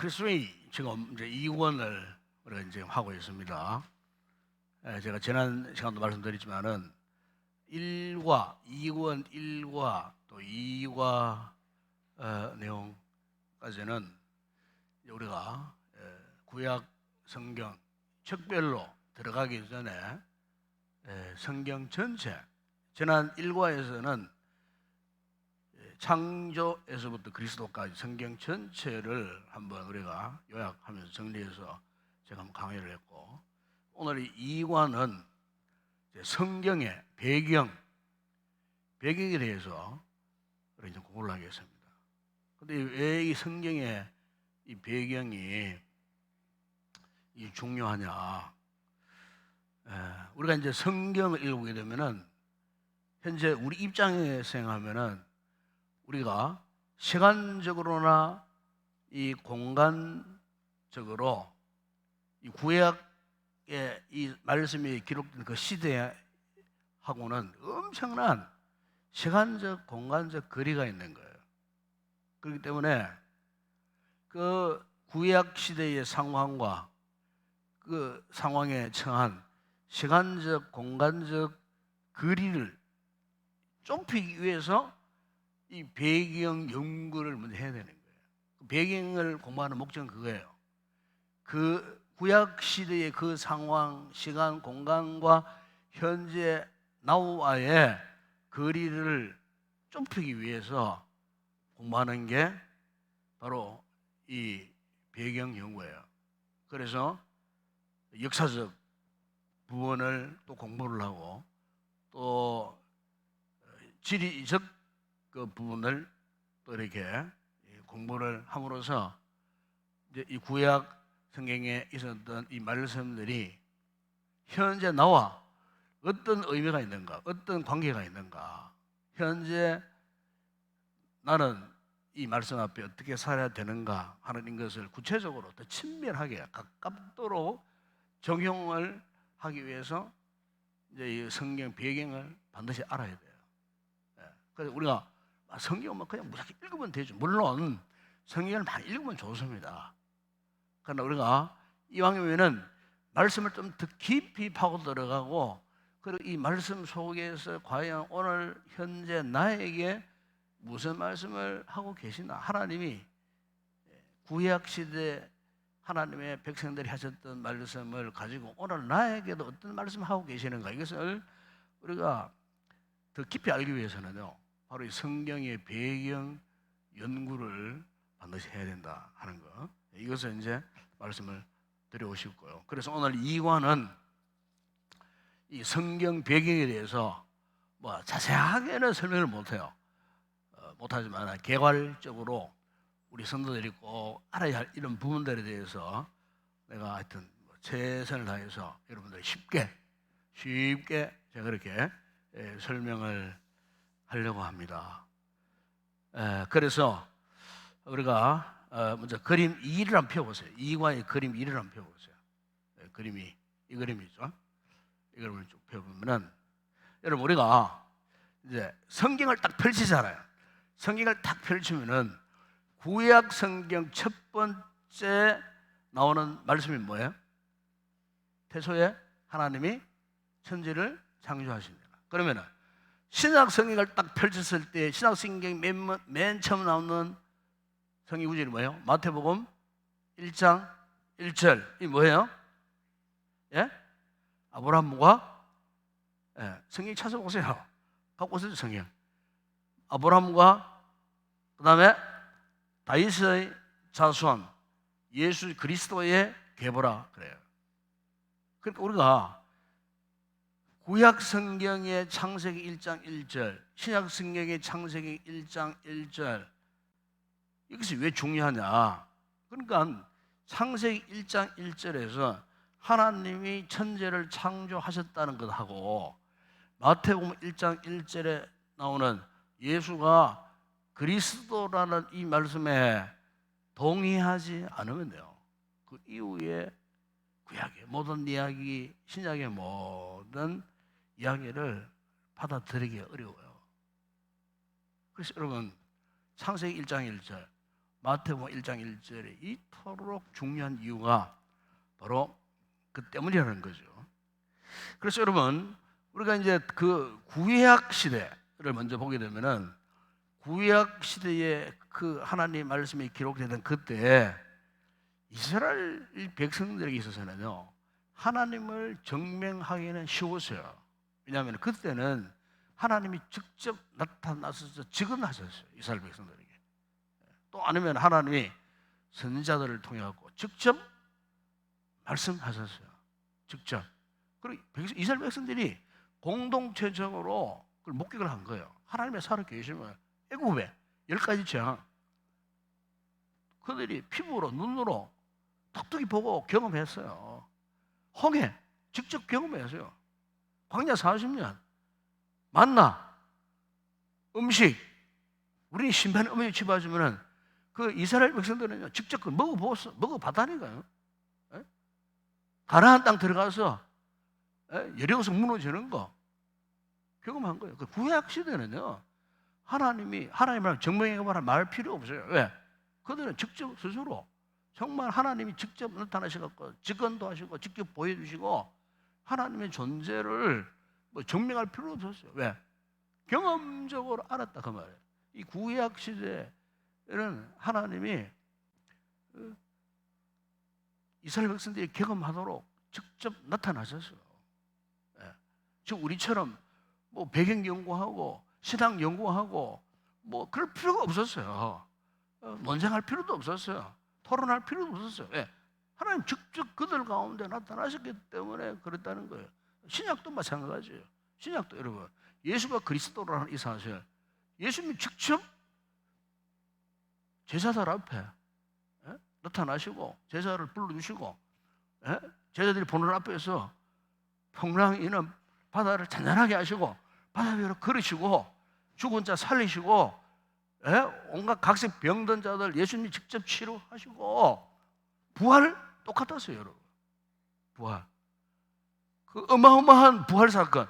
크리스웨이 지금 이제 2권을 우리가 이제 하고 있습니다. 제가 지난 시간도 말씀드렸지만은 1과 2권 1과 또 2과 내용까지는 우리가 구약 성경 책별로 들어가기 전에 성경 전체, 지난 1과에서는 창조에서부터 그리스도까지 성경 전체를 한번 우리가 요약하면서 정리해서 제가 한번 강의를 했고, 오늘 이 2과는 성경의 배경에 대해서 우리 이제 공부를 하겠습니다. 근데 왜 이 성경의 이 배경이 중요하냐? 우리가 이제 성경을 읽게 되면은 현재 우리 입장에서 생각하면은 우리가 시간적으로나 이 공간적으로 이 구약의 이 말씀이 기록된 그 시대하고는 엄청난 시간적, 공간적 거리가 있는 거예요. 그렇기 때문에 그 구약 시대의 상황과 그 상황에 처한 시간적, 공간적 거리를 좁히기 위해서 이 배경 연구를 먼저 해야 되는 거예요. 배경을 공부하는 목적은 그거예요. 그 구약 시대의 그 상황, 시간, 공간과 현재 나와의 거리를 좁히기 위해서 공부하는 게 바로 이 배경 연구예요. 그래서 역사적 부분을 또 공부를 하고, 또 지리적 그 부분을 또 이렇게 공부를 함으로써 이제 이 구약 성경에 있었던 이 말씀들이 현재 나와 어떤 의미가 있는가, 어떤 관계가 있는가, 현재 나는 이 말씀 앞에 어떻게 살아야 되는가 하는 것을 구체적으로 더 친밀하게 가깝도록 적용을 하기 위해서 이제 이 성경 배경을 반드시 알아야 돼요. 그래서 우리가 성경은 그냥 무작위 읽으면 되죠. 물론 성경을 많이 읽으면 좋습니다. 그러나 우리가 이왕이면은 말씀을 좀 더 깊이 파고 들어가고, 그리고 이 말씀 속에서 과연 오늘 현재 나에게 무슨 말씀을 하고 계시나, 하나님이 구약 시대 하나님의 백성들이 하셨던 말씀을 가지고 오늘 나에게도 어떤 말씀을 하고 계시는가, 이것을 우리가 더 깊이 알기 위해서는요, 바로 이 성경의 배경 연구를 반드시 해야 된다 하는 거, 이것을 이제 말씀을 드려오시고요. 그래서 오늘 2과는 이 성경 배경에 대해서 뭐 자세하게는 설명을 못해요. 못하지만 개괄적으로 우리 성도들이 꼭 알아야 할 이런 부분들에 대해서 내가 하여튼 최선을 다해서 여러분들이 쉽게 제가 그렇게 설명을 하려고 합니다. 그래서 우리가 먼저 그림 2를 한번 펴보세요. 2과의 그림 2를 한번 펴보세요. 그림이 이 그림이죠. 이 그림을 쭉 펴보면은, 여러분 우리가 이제 성경을 딱 펼치잖아요. 성경을 딱 펼치면은 구약 성경 첫 번째 나오는 말씀이 뭐예요? 태초에 하나님이 천지를 창조하십니다. 그러면은 신약 성경을 딱 펼쳤을 때 신약 성경 맨 처음 나오는 성경 구절이 뭐예요? 마태복음 1장 1절. 이 뭐예요? 예? 아브라함과 성경 찾아보세요. 갖고 오세요, 성경. 아브라함과 그 다음에 다윗의 자손 예수 그리스도의 계보라 그래요. 그러니까 우리가 구약 성경의 창세기 1장 1절, 신약 성경의 창세기 1장 1절, 이것이 왜 중요하냐? 그러니까 창세기 1장 1절에서 하나님이 천지를 창조하셨다는 것하고 마태복음 1장 1절에 나오는 예수가 그리스도라는 이 말씀에 동의하지 않으면 돼요. 그 이후에 구약의 모든 이야기, 신약의 모든 이야기를 받아들이기 어려워요. 그래서 여러분 창세기 1장 1절 마태복음 1장 1절에 이토록 중요한 이유가 바로 그 때문이라는 거죠. 그래서 여러분, 우리가 이제 그 구약 시대를 먼저 보게 되면은 구약 시대에 그 하나님 말씀이 기록되던 그때 이스라엘 백성들에게 있어서는요, 하나님을 정명하기는 쉬웠어요. 왜냐하면 그때는 하나님이 직접 나타나셔서 증언하셨어요, 이스라엘 백성들에게. 또 아니면 하나님이 선지자들을 통해 갖고 직접 말씀하셨어요. 직접. 그리고 이스라엘 백성들이 공동체적으로 그걸 목격을 한 거예요. 하나님의 살아 계시면 애굽에 10가지 재앙, 그들이 피부로 눈으로 톡톡히 보고 경험했어요. 홍해 직접 경험했어요. 광야 40년 만나 음식, 우리 신변 음식이 집어주면은 그 이스라엘 백성들은요 직접 그 먹어봤다니까요. 가나안 땅 들어가서 여리고성 무너지는 거 경험한 거예요. 그 구약 시대는요 하나님을 정명해봐라 말 필요 없어요. 왜? 그들은 직접 스스로 정말 하나님이 직접 나타나셔서 직언도 하시고 직접 보여주시고 하나님의 존재를 뭐 증명할 필요 없었어요. 왜? 경험적으로 알았다 그 말이에요. 이 구약 시대에는 하나님이 이스라엘 백성들이 경험하도록 직접 나타나셨어요. 지금 우리처럼 뭐 배경 연구하고 신앙 연구하고 뭐 그럴 필요가 없었어요. 논쟁할 필요도 없었어요. 토론할 필요도 없었어요. 왜? 하나님 직접 그들 가운데 나타나셨기 때문에 그랬다는 거예요. 신약도 마찬가지예요. 신약도 여러분 예수가 그리스도라는 이 사실, 예수님이 직접 제자들 앞에 나타나시고 제자를 불러주시고 제자들이 보는 앞에서 풍랑이는 바다를 잔잔하게 하시고 바다 위로 걸으시고 죽은 자 살리시고 온갖 각색 병든 자들 예수님이 직접 치료하시고 부활 똑같았어요, 여러분. 부활. 그 어마어마한 부활 사건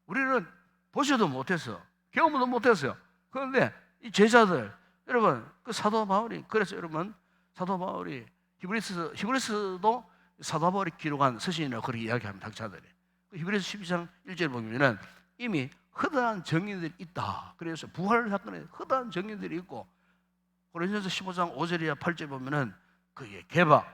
우리는 보지도 못했어. 경험도 못했어요. 그런데 이 제자들 여러분 그 사도 바울이 그래서 여러분 사도 바울이 히브리스도 사도 바울이 기록한 서신이라고 그렇게 이야기합니다. 학자들이. 히브리서 12장 1절 보면은 이미 허다한 증인들이 있다. 그래서 부활 사건에 허다한 증인들이 있고 고린도서 15장 5절이야 8절 보면은 그게 게바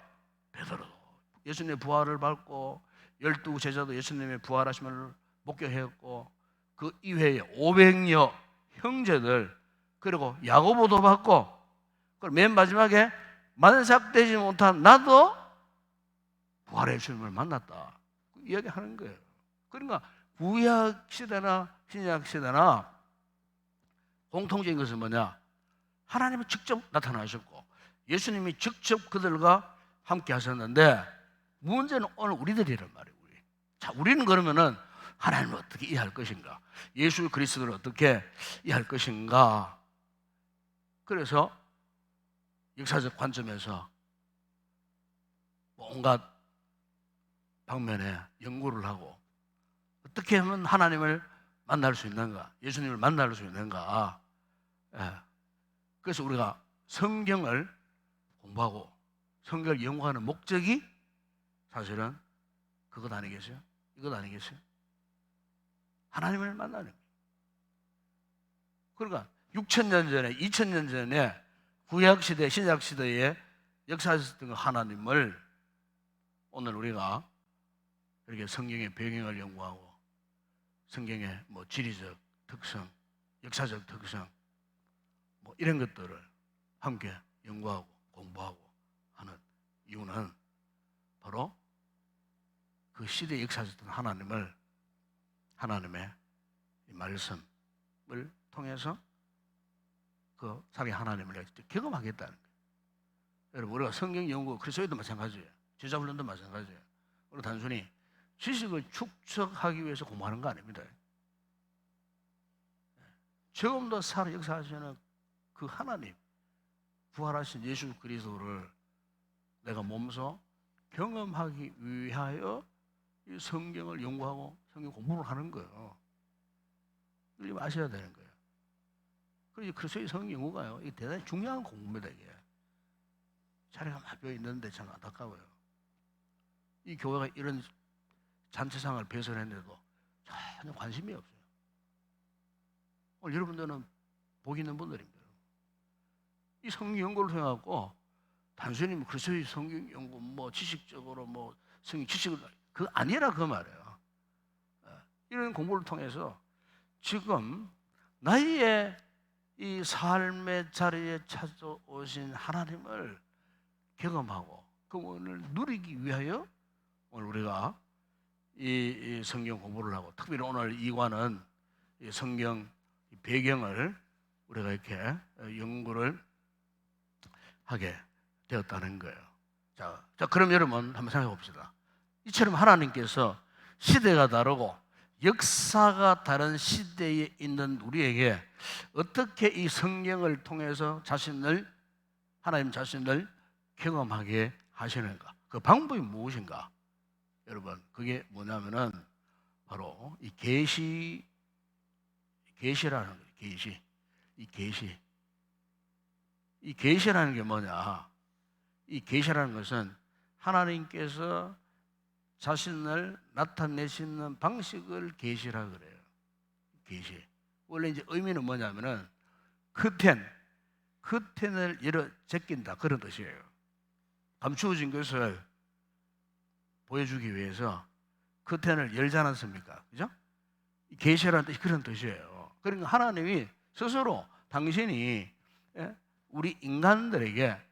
베드로도 예수님의 부활을 받고 12 제자도 예수님의 부활하심을 목격했고 그 이외에 500여 형제들 그리고 야고보도 받고 그리고 맨 마지막에 만삭되지 못한 나도 부활의 주님을 만났다 이야기하는 거예요. 그러니까 구약 시대나 신약 시대나 공통적인 것은 뭐냐? 하나님이 직접 나타나셨고 예수님이 직접 그들과 함께 하셨는데 문제는 오늘 우리들이란 말이에요. 자, 우리는 그러면은 하나님을 어떻게 이해할 것인가? 예수 그리스도를 어떻게 이해할 것인가? 그래서 역사적 관점에서 온갖 방면에 연구를 하고 어떻게 하면 하나님을 만날 수 있는가? 예수님을 만날 수 있는가? 그래서 우리가 성경을 공부하고 성경을 연구하는 목적이 사실은 그것 아니겠어요? 이것 아니겠어요? 하나님을 만나는 거예요. 그러니까 6,000년 전에 2,000년 전에 구약시대 신약시대에 역사하셨던 하나님을 오늘 우리가 이렇게 성경의 배경을 연구하고 성경의 뭐 지리적 특성, 역사적 특성 뭐 이런 것들을 함께 연구하고 공부하고 하는 이유는 바로 그 시대에 역사하셨던 하나님의 말씀을 통해서 그 자기 하나님을 경험하겠다는 거예요. 여러분 우리가 성경 연구 그리스도도 마찬가지예요. 제자훈련도 마찬가지예요. 우리 단순히 지식을 축적하기 위해서 공부하는 거 아닙니다. 조금 살아 역사하시는 그 하나님 부활하신 예수 그리스도를 내가 몸소 경험하기 위하여 이 성경을 연구하고 성경 공부를 하는 거예요. 이걸 아셔야 되는 거예요. 그래서 그리스도의 성경 연구가요, 이게 대단히 중요한 공부입니다. 이게 자리가 막 비어 있는데 참 안타까워요. 이 교회가 이런 잔치상을 배설했는데도 전혀 관심이 없어요. 오늘 여러분들은 복 있는 분들입니다. 이 성경 연구를 해갖고 단순히 뭐 그리스도의 성경 연구, 뭐 지식적으로 뭐 성경 지식을 그 아니라 그 말이에요. 이런 공부를 통해서 지금 나의 이 삶의 자리에 찾아오신 하나님을 경험하고 그분을 누리기 위하여 오늘 우리가 이 성경 공부를 하고, 특별히 오늘 이과는 이 성경 배경을 우리가 이렇게 연구를 하게 되었다는 거예요. 자, 그럼 여러분 한번 생각해 봅시다. 이처럼 하나님께서 시대가 다르고 역사가 다른 시대에 있는 우리에게 어떻게 이 성경을 통해서 하나님 자신을 경험하게 하시는가? 그 방법이 무엇인가? 여러분, 그게 뭐냐면은 바로 이 계시라는 거예요. 이 계시라는 게 뭐냐? 이 계시라는 것은 하나님께서 자신을 나타내시는 방식을 계시라 그래요. 계시. 원래 이제 의미는 뭐냐면은 커튼을 열어 제낀다, 그런 뜻이에요. 감추어진 것을 보여주기 위해서 커튼을 열지 않았습니까? 그죠? 계시라는 뜻이 그런 뜻이에요. 그러니까 하나님이 스스로 당신이 우리 인간들에게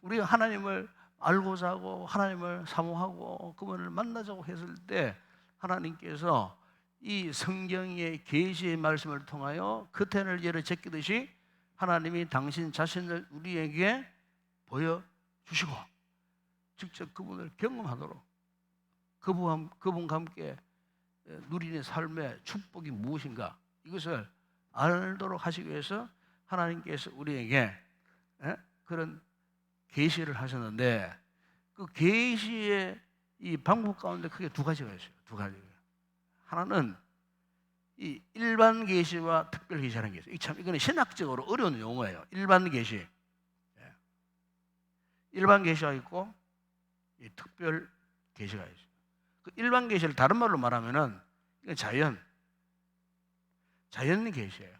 우리가 하나님을 알고자 하고 하나님을 사모하고 그분을 만나자고 했을 때 하나님께서 이 성경의 계시의 말씀을 통하여 커튼을 열어 제끼듯이 하나님이 당신 자신을 우리에게 보여주시고 직접 그분을 경험하도록 그분과 함께 누리는 삶의 축복이 무엇인가, 이것을 알도록 하시기 위해서 하나님께서 우리에게 그런 계시를 하셨는데, 그 계시의 이 방법 가운데 크게 두 가지가 있어요. 두 가지. 하나는 이 일반 계시와 특별 계시라는 게 있어요. 이거는 신학적으로 어려운 용어예요. 일반 계시. 일반 계시가 있고 이 특별 계시가 있어요. 그 일반 계시를 다른 말로 말하면은 이건 자연 계시예요.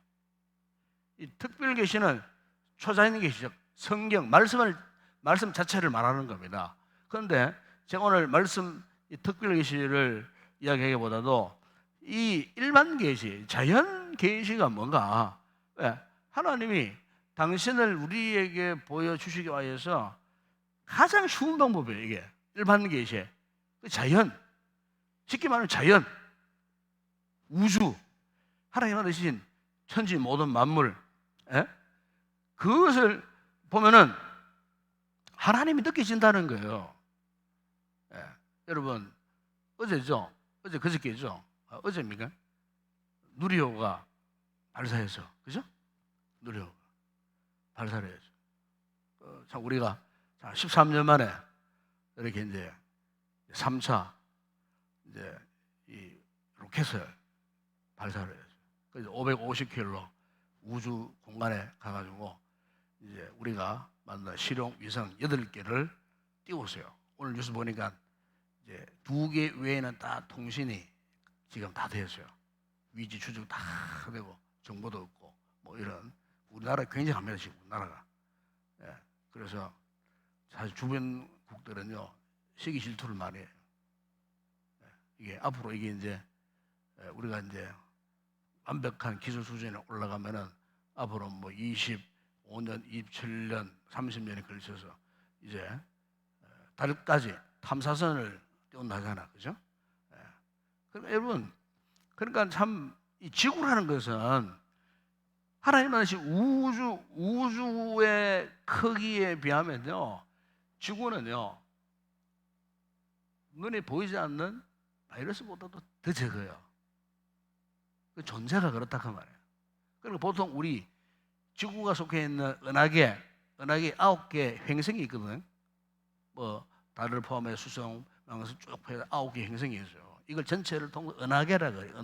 이 특별 계시는 초자연 계시죠. 성경 말씀 자체를 말하는 겁니다. 그런데 제가 오늘 이 특별 계시를 이야기하기보다도 이 일반 계시, 자연 계시가 뭔가? 왜? 하나님이 당신을 우리에게 보여주시기 위해서 가장 쉬운 방법이에요. 이게 일반 계시, 자연, 쉽게 말하면 자연, 우주, 하나님 만드신 천지 모든 만물, 그것을 보면은 하나님이 느껴진다는 거예요. 여러분, 어제죠? 그저께죠? 어제입니까? 누리호가 발사해서, 그죠? 누리호가 발사를 해서. 참, 우리가 13년 만에 이렇게 이제 3차 이제 이 로켓을 발사를 했어요. 그래서 550km 우주 공간에 가가지고 이제 우리가 만난 실용 위성 8개를 띄웠어요. 오늘 뉴스 보니까 이제 2개 외에는 다 통신이 지금 다 됐어요. 위치 추적 다 되고 정보도 없고 뭐 이런, 우리나라 굉장히 합니다 지금 나라가. 그래서 사실 주변국들은요 시기 질투를 많이 해요. 이게 앞으로 이게 이제 우리가 이제 완벽한 기술 수준에 올라가면은 앞으로 뭐 25년, 27년, 30년에 걸쳐서 이제 달까지 탐사선을 띄운다잖아, 그죠? 그러니까 여러분, 그러니까 참 이 지구라는 것은 하나님 만드신 우주의 크기에 비하면요, 지구는요 눈에 보이지 않는 바이러스보다도 더 적어요. 그 존재가 그렇다 그 말이에요. 그리고 보통 우리 지구가 속해 있는 은하계 9개 행성이 있거든. 뭐 달을 포함해 수성, 왕성 쭉 포함해 9개 행성이 있어요. 이걸 전체를 통해서 은하계라 그래요.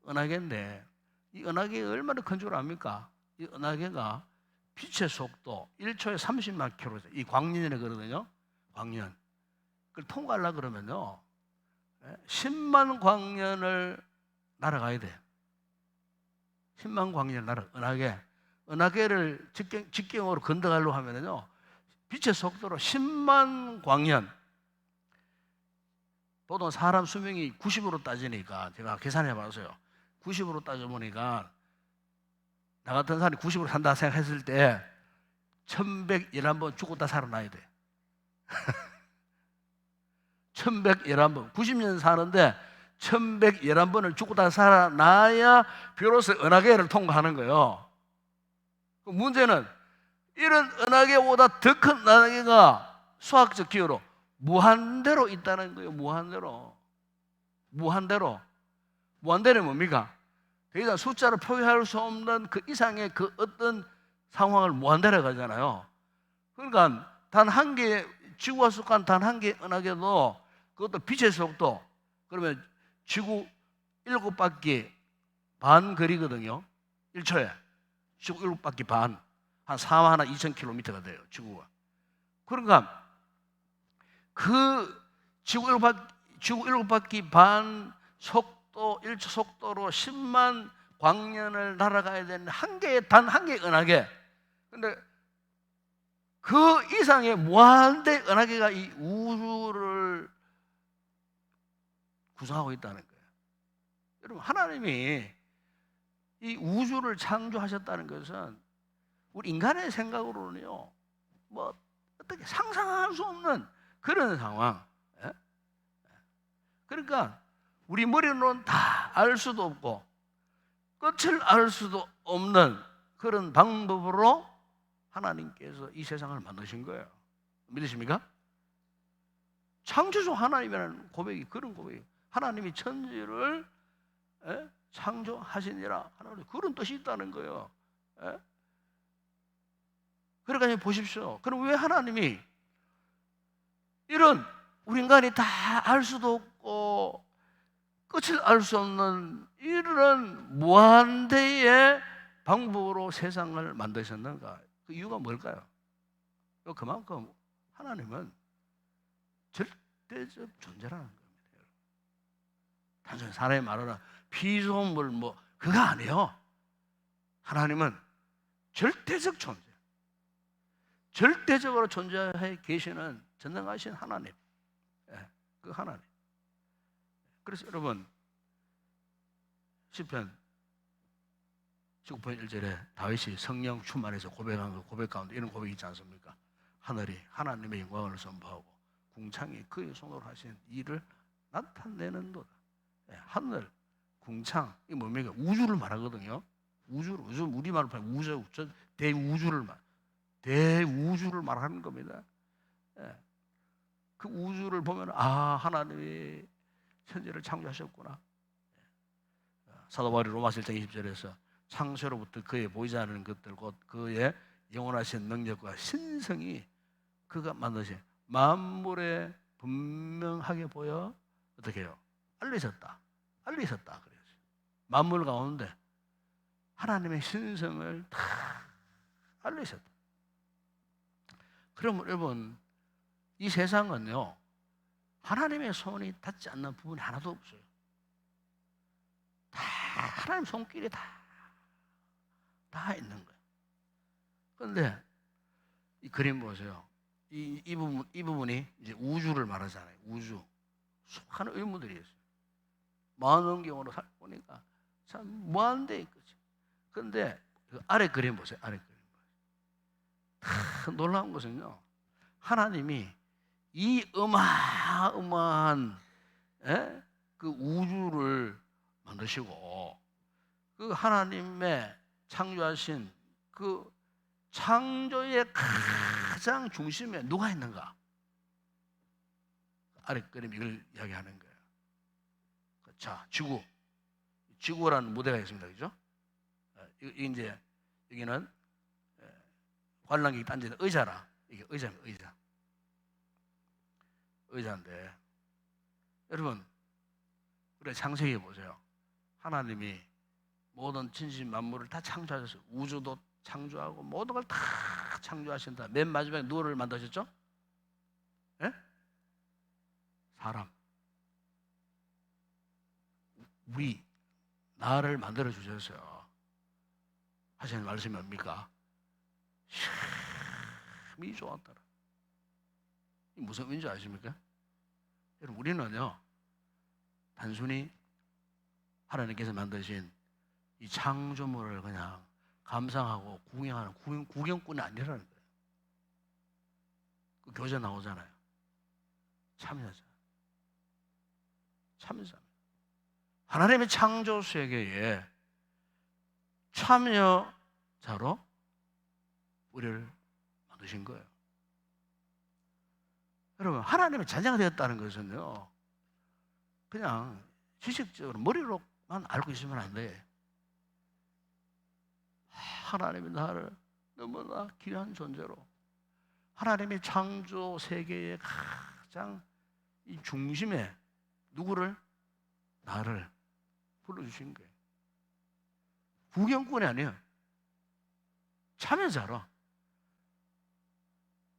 은하계인데 이 은하계가 얼마나 큰 줄 압니까? 이 은하계가 빛의 속도 1초에 30만 킬로미터, 이 광년이거든요. 광년. 그걸 통과하려고 그러면요, 10만 광년을 날아가야 돼. 10만 광년을 은하계를 직경으로 건너가려고 하면요, 빛의 속도로 10만 광년. 보통 사람 수명이 90으로 따지니까 제가 계산해 봤어요. 90으로 따져보니까 나 같은 사람이 90으로 산다 생각했을 때 1111번 죽었다 살아나야 돼. 1111번. 90년 사는데 1111번을 죽었다 살아나야 비로소 은하계를 통과하는 거예요. 문제는 이런 은하계보다 더 큰 은하계가 수학적 기호로 무한대로 있다는 거예요. 무한대로 뭡니까? 더 이상 숫자로 표현할 수 없는 그 이상의 그 어떤 상황을 무한대로 가잖아요. 그러니까 단 한 개, 지구와 속한 단 한 개의 은하계도 그것도 빛의 속도, 그러면 지구 7바퀴 반 거리거든요. 1초에 지구 7바퀴 반, 한 4만 2,000km가 돼요, 지구가. 그러니까 그 지구 7바퀴 반 속도, 1초 속도로 10만 광년을 날아가야 되는 단 한 개의 은하계. 근데 그 이상의 무한대 은하계가 이 우주를 구성하고 있다는 거예요. 여러분, 하나님이 이 우주를 창조하셨다는 것은 우리 인간의 생각으로는요, 뭐 어떻게 상상할 수 없는 그런 상황. 그러니까 우리 머리로는 다 알 수도 없고 끝을 알 수도 없는 그런 방법으로 하나님께서 이 세상을 만드신 거예요. 믿으십니까? 창조주 하나님이라는 고백이 그런 고백이에요. 하나님이 천지를 창조하시니라, 하나님 그런 뜻이 있다는 거예요. 그러니까 보십시오. 그럼 왜 하나님이 이런 우리 인간이 다 알 수도 없고 끝을 알 수 없는 이런 무한대의 방법으로 세상을 만드셨는가? 그 이유가 뭘까요? 그만큼 하나님은 절대적 존재라는 겁니다. 단순히 사람의 말로는 피조물 그거 아니에요. 하나님은 절대적 존재, 절대적으로 존재해 계시는 전능하신 하나님, 그 하나님. 그래서 여러분, 시편 19편 1절에 다윗이 성령 충만해서 고백한 그 고백 가운데 이런 고백이 있지 않습니까? 하늘이 하나님의 영광을 선포하고 궁창이 그의 손으로 하신 일을 나타내는도다. 하늘, 궁창, 이 뭡니까? 우주를 말하거든요. 요즘 우리말로 우주, 대우주를 말하는 겁니다. 그 우주를 보면 하나님이 천지를 창조하셨구나. 사도 바울이 로마서 1장 20절에서 창세로부터 그의 보이지 않는 것들 곧 그의 영원하신 능력과 신성이 그가 만드신 만물에 분명하게 보여 어떻게 해요? 알리셨다 그랬어요. 만물 가운데 하나님의 신성을 다 알리셨다. 그러면 여러분, 이 세상은요, 하나님의 손이 닿지 않는 부분이 하나도 없어요. 다 하나님 손길이 다 있는 거예요. 그런데 이 그림 보세요. 이 부분이 이제 우주를 말하잖아요. 우주. 수많은 의문들이 있어요. 망원경으로 살펴보니까 참 무한대 있거든요. 그런데 그 아래 그림 보세요. 아래 그림. 다 놀라운 것은요, 하나님이 이 어마어마한 그 우주를 만드시고 그 하나님의 창조하신 그 창조의 가장 중심에 누가 있는가? 아래 그림 이걸 이야기하는 거예요. 자, 지구라는 무대가 있습니다, 그죠? 이제 여기는 관람객이 앉는 의자라. 이게 의자입니다, 의자인데 여러분, 우리 창세기 보세요. 하나님이 모든 진실 만물을 다 창조하셨어요. 우주도 창조하고 모든 걸 다 창조하신다. 맨 마지막에 누구를 만드셨죠? 예? 사람. 우리 나를 만들어 주셨어요. 하시는 말씀이 뭡니까? 이 좋았더라. 이 무슨 의미인지 아십니까? 여러분, 우리는요 단순히 하나님께서 만드신 이 창조물을 그냥 감상하고 구경하는 구경꾼이 아니라는 거예요. 그 교재 나오잖아요. 참여자. 참여자. 하나님의 창조 세계에 참여자로 우리를 만드신 거예요. 여러분, 하나님의 자녀가 되었다는 것은요 그냥 지식적으로 머리로만 알고 있으면 안 돼. 하나님이 나를 너무나 귀한 존재로 하나님의 창조 세계의 가장 이 중심에 누구를? 나를 불러주신 거예요. 구경꾼이 아니에요. 참여자로.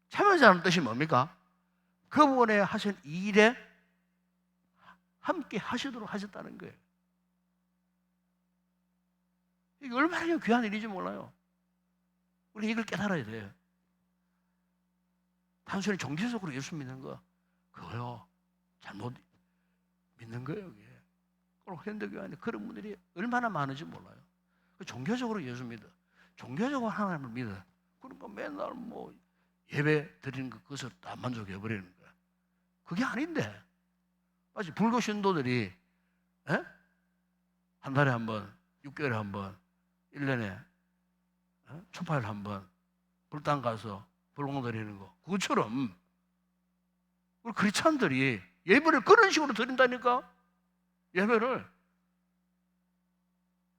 참여자는 뜻이 뭡니까? 그분의 하신 일에 함께 하시도록 하셨다는 거예요. 이게 얼마나 귀한 일인지 몰라요. 우리 이걸 깨달아야 돼요. 단순히 종교적으로 예수 믿는 거 그거요 잘못 믿는 거예요. 이게. 현대교회 안에 그런 분들이 얼마나 많은지 몰라요. 종교적으로 예수 믿어. 종교적으로 하나님을 믿어. 그러니까 맨날 뭐 예배 드리는 그것을 다 만족해버리는 거야. 그게 아닌데. 마치 불교 신도들이 한 달에 한 번, 6개월에 한 번, 1년에 초파일 한 번 불당 가서 불공 드리는 거. 그것처럼 우리 크리스찬들이 예배를 그런 식으로 드린다니까. 예배를.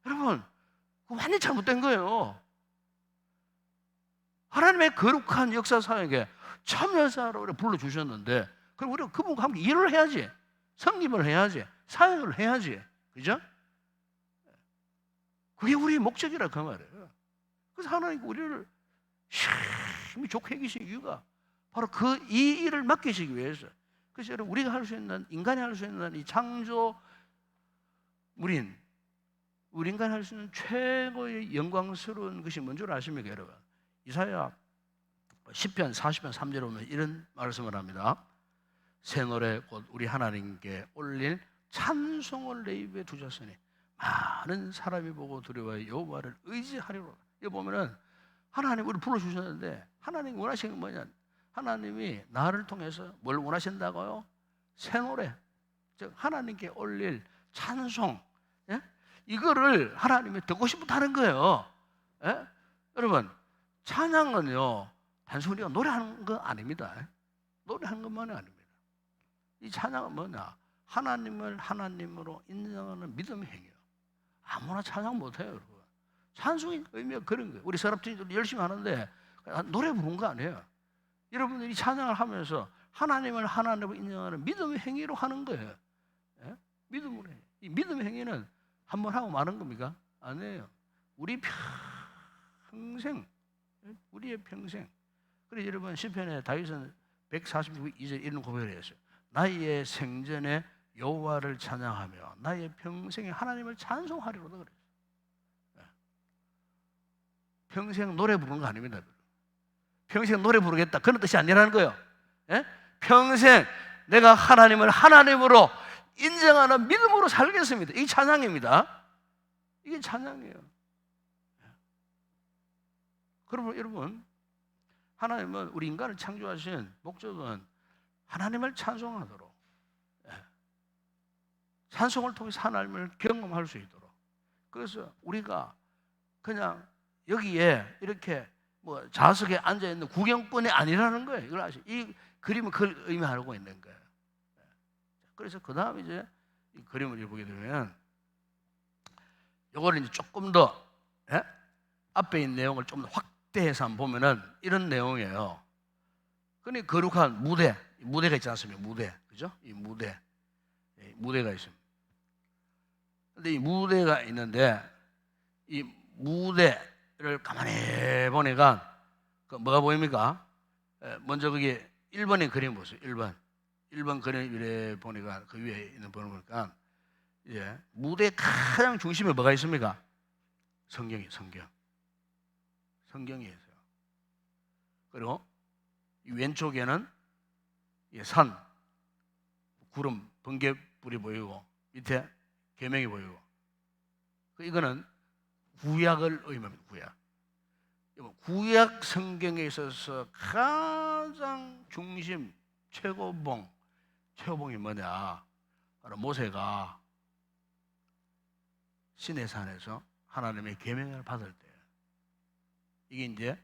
여러분, 그거 완전히 잘못된 거예요. 하나님의 거룩한 역사사역에 참여자로 불러주셨는데 그럼 우리가 그분과 함께 일을 해야지. 섬김을 해야지. 사역을 해야지. 그죠? 그게 우리의 목적이라 그 말이에요. 그래서 하나님 우리를 힘이 좋게 해주신 이유가 바로 이 일을 맡기시기 위해서. 그래서 여러분, 우리가 할 수 있는, 인간이 할 수 있는 이 창조물인 우리 인간이 할 수 있는 최고의 영광스러운 것이 뭔 줄 아십니까, 여러분? 이사야 10편 40편 3절에 보면 이런 말씀을 합니다. 새 노래 곧 우리 하나님께 올릴 찬송을 내 입에 두셨으니 많은 사람이 보고 두려워해 여호와를 의지하리로다. 여기 보면은 하나님 우리 불러주셨는데 하나님이 원하시는 게 뭐냐? 하나님이 나를 통해서 뭘 원하신다고요? 새 노래, 즉 하나님께 올릴 찬송, 예? 이거를 하나님이 듣고 싶다는 거예요. 예? 여러분, 찬양은요 단순히 우리가 노래하는 거 아닙니다. 노래하는 것만이 아닙니다. 이 찬양은 뭐냐? 하나님을 하나님으로 인정하는 믿음의 행위예요. 아무나 찬양 못해요, 여러분. 찬송의 의미가 그런 거예요. 우리 서랍팀들 열심히 하는데 노래 부르는 거 아니에요. 여러분들이 찬양을 하면서 하나님을 하나님으로 인정하는 믿음의 행위로 하는 거예요. 예? 믿음으로 해. 이 믿음의 행위는 한 번 하고 마는 겁니까? 아니에요. 우리 평생, 우리의 평생. 그래서 여러분 시편에 다윗은 142절 이런 고백을 했어요. 나의 생전에 여호와를 찬양하며 나의 평생에 하나님을 찬송하리로다 그랬어요. 평생 노래 부르는 거 아닙니다. 평생 노래 부르겠다 그런 뜻이 아니라는 거예요. 예? 평생 내가 하나님을 하나님으로 인정하는 믿음으로 살겠습니다. 이게 찬양입니다. 이게 찬양이에요. 그러면 여러분, 하나님은 우리 인간을 창조하신 목적은 하나님을 찬송하도록, 찬송을 통해서 하나님을 경험할 수 있도록. 그래서 우리가 그냥 여기에 이렇게 뭐 좌석에 앉아 있는 구경꾼이 아니라는 거예요. 이걸 아시? 이 그림은 그걸 의미하고 있는 거예요. 그래서 그 다음 이제 이 그림을 보게 되면, 이거를 이제 조금 더 앞에 있는 내용을 좀 더 확대해서 한번 보면은 이런 내용이에요. 근데 거룩한 무대가 있지 않습니까? 무대, 그죠? 이 무대가 있습니다. 근데 이 무대가 있는데 이 무대를 가만히 보니까 그 뭐가 보입니까? 먼저 그게 1번의 그림 보세요. 1번 그림 이래 보니까 그 위에 있는 번호 보니까 이제 무대 가장 중심에 뭐가 있습니까? 성경이 있어요. 그리고 이 왼쪽에는 산, 구름, 번개불이 보이고 밑에 계명이 보이고 이거는 구약을 의미합니다. 구약 성경에 있어서 가장 중심 최고봉이 뭐냐? 바로 모세가 시내산에서 하나님의 계명을 받을 때 이게 이제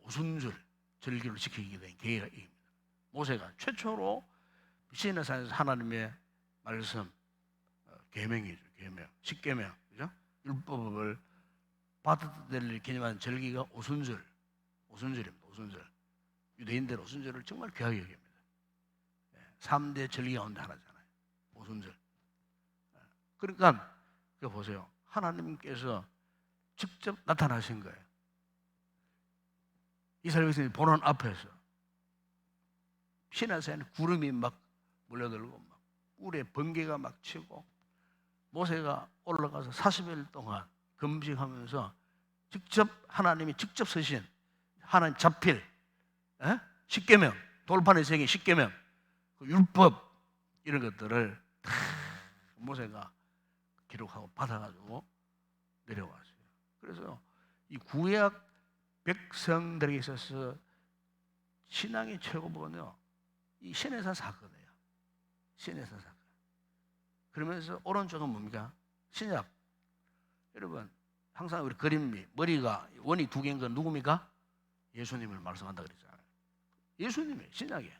오순절 절기를 지키게 된 계획입니다. 모세가 최초로 시내산에서 하나님의 말씀 계명이죠. 십계명, 그죠? 율법을 받아들일 기념한 절기가 오순절입니다. 유대인들 오순절을 정말 귀하게 여깁니다. 3대 절기 가운데 하나잖아요. 오순절. 그러니까 그거 보세요. 하나님께서 직접 나타나신 거예요. 이스라엘 백성이 보는 앞에서 시내산에 구름이 막 몰려들고 막 꿀에 번개가 막 치고 모세가 올라가서 40일 동안 금식하면서 하나님이 직접 서신 하나님 자필 십계명, 돌판에 새긴 십계명, 그 율법 이런 것들을 다 모세가 기록하고 받아가지고 내려왔어요. 그래서 이 구약 백성들에게 있어서 신앙의 최고본은요, 이 시내산 사건이에요. 시내산 사건. 그러면서 오른쪽은 뭡니까? 신약. 여러분, 항상 우리 그림이 머리가 원이 두 개인 건 누굽니까? 예수님을 말씀한다 그랬잖아요. 예수님이 신약이에요.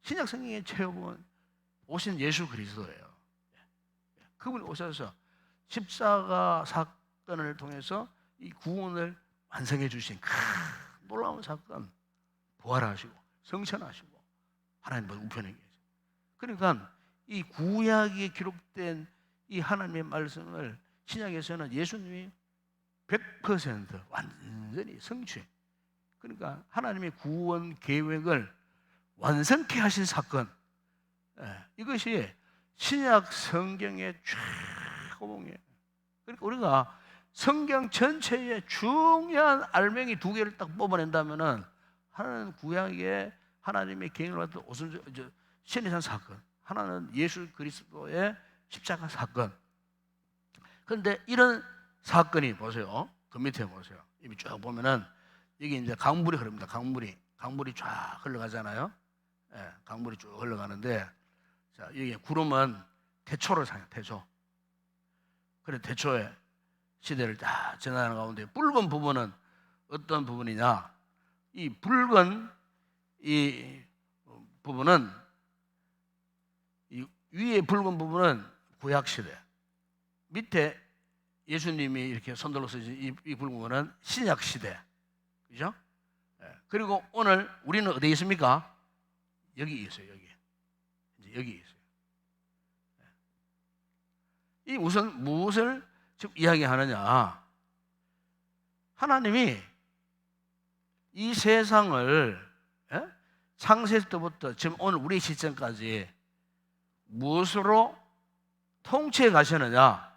신약 성경의 최고본 오신 예수 그리스도예요. 그분이 오셔서 십자가 사건을 통해서 이 구원을 완성해 주신 놀라운 사건, 부활하시고 성천하시고 하나님보다 우편에 계세요. 그러니까 이 구약에 기록된 이 하나님의 말씀을 신약에서는 예수님이 100% 완전히 성취. 그러니까 하나님의 구원 계획을 완성케 하신 사건. 이것이 신약 성경의 최고봉이에요. 그러니까 우리가 성경 전체의 중요한 알맹이 두 개를 딱 뽑아낸다면은 하나는 구약의 하나님의 계획을 받은 시내산 사건, 하나는 예수 그리스도의 십자가 사건. 그런데 이런 사건이 보세요. 그 밑에 보세요. 이미 쭉 보면은 여기 이제 강물이 흐릅니다. 강물이 쫙 흘러가잖아요. 강물이 쭉 흘러가는데, 자, 여기 구름은 태초를 상해요. 태초. 그래 태초의 시대를 다 지나가는 가운데 붉은 부분은 어떤 부분이냐? 이 붉은 이 부분은 이 위에 붉은 부분은 구약 시대. 밑에 예수님이 이렇게 손들어 쓰신 이 붉은 부분은 신약 시대. 그죠? 그리고 오늘 우리는 어디에 있습니까? 여기 있어요. 여기 있어요. 이 우선 무엇을 지금 이야기하느냐? 하나님이 이 세상을 창세 때부터 지금 오늘 우리 시점까지 무엇으로 통치해 가시느냐?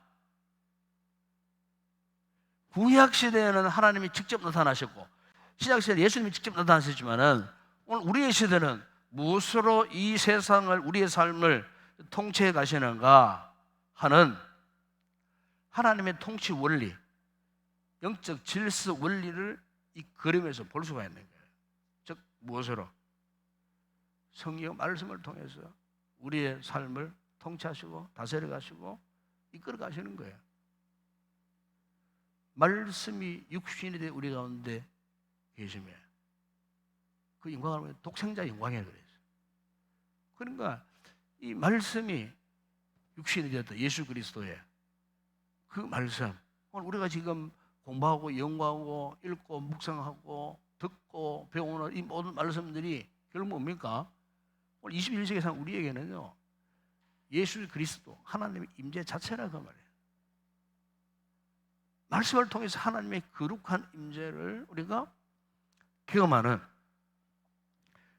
구약 시대에는 하나님이 직접 나타나셨고 신약 시대에 예수님이 직접 나타나셨지만은 오늘 우리의 시대는 무엇으로 이 세상을 우리의 삶을 통치해 가시는가 하는 하나님의 통치 원리, 영적 질서 원리를 이 그림에서 볼 수가 있는 거예요. 즉 무엇으로? 성경 말씀을 통해서 우리의 삶을 통치하시고 다스려 가시고 이끌어 가시는 거예요. 말씀이 육신이 돼 우리 가운데 계시며 그 영광을 보면 독생자 영광이라고 그랬어요. 그러니까 이 말씀이 육신이 되었다. 예수 그리스도의 그 말씀, 오늘 우리가 지금 공부하고 연구하고 읽고 묵상하고 듣고 배우는 이 모든 말씀들이 결국 뭡니까? 오늘 21세기 상 우리에게는요, 예수 그리스도 하나님의 임재 자체라고 말이에요. 말씀을 통해서 하나님의 거룩한 임재를 우리가 경험하는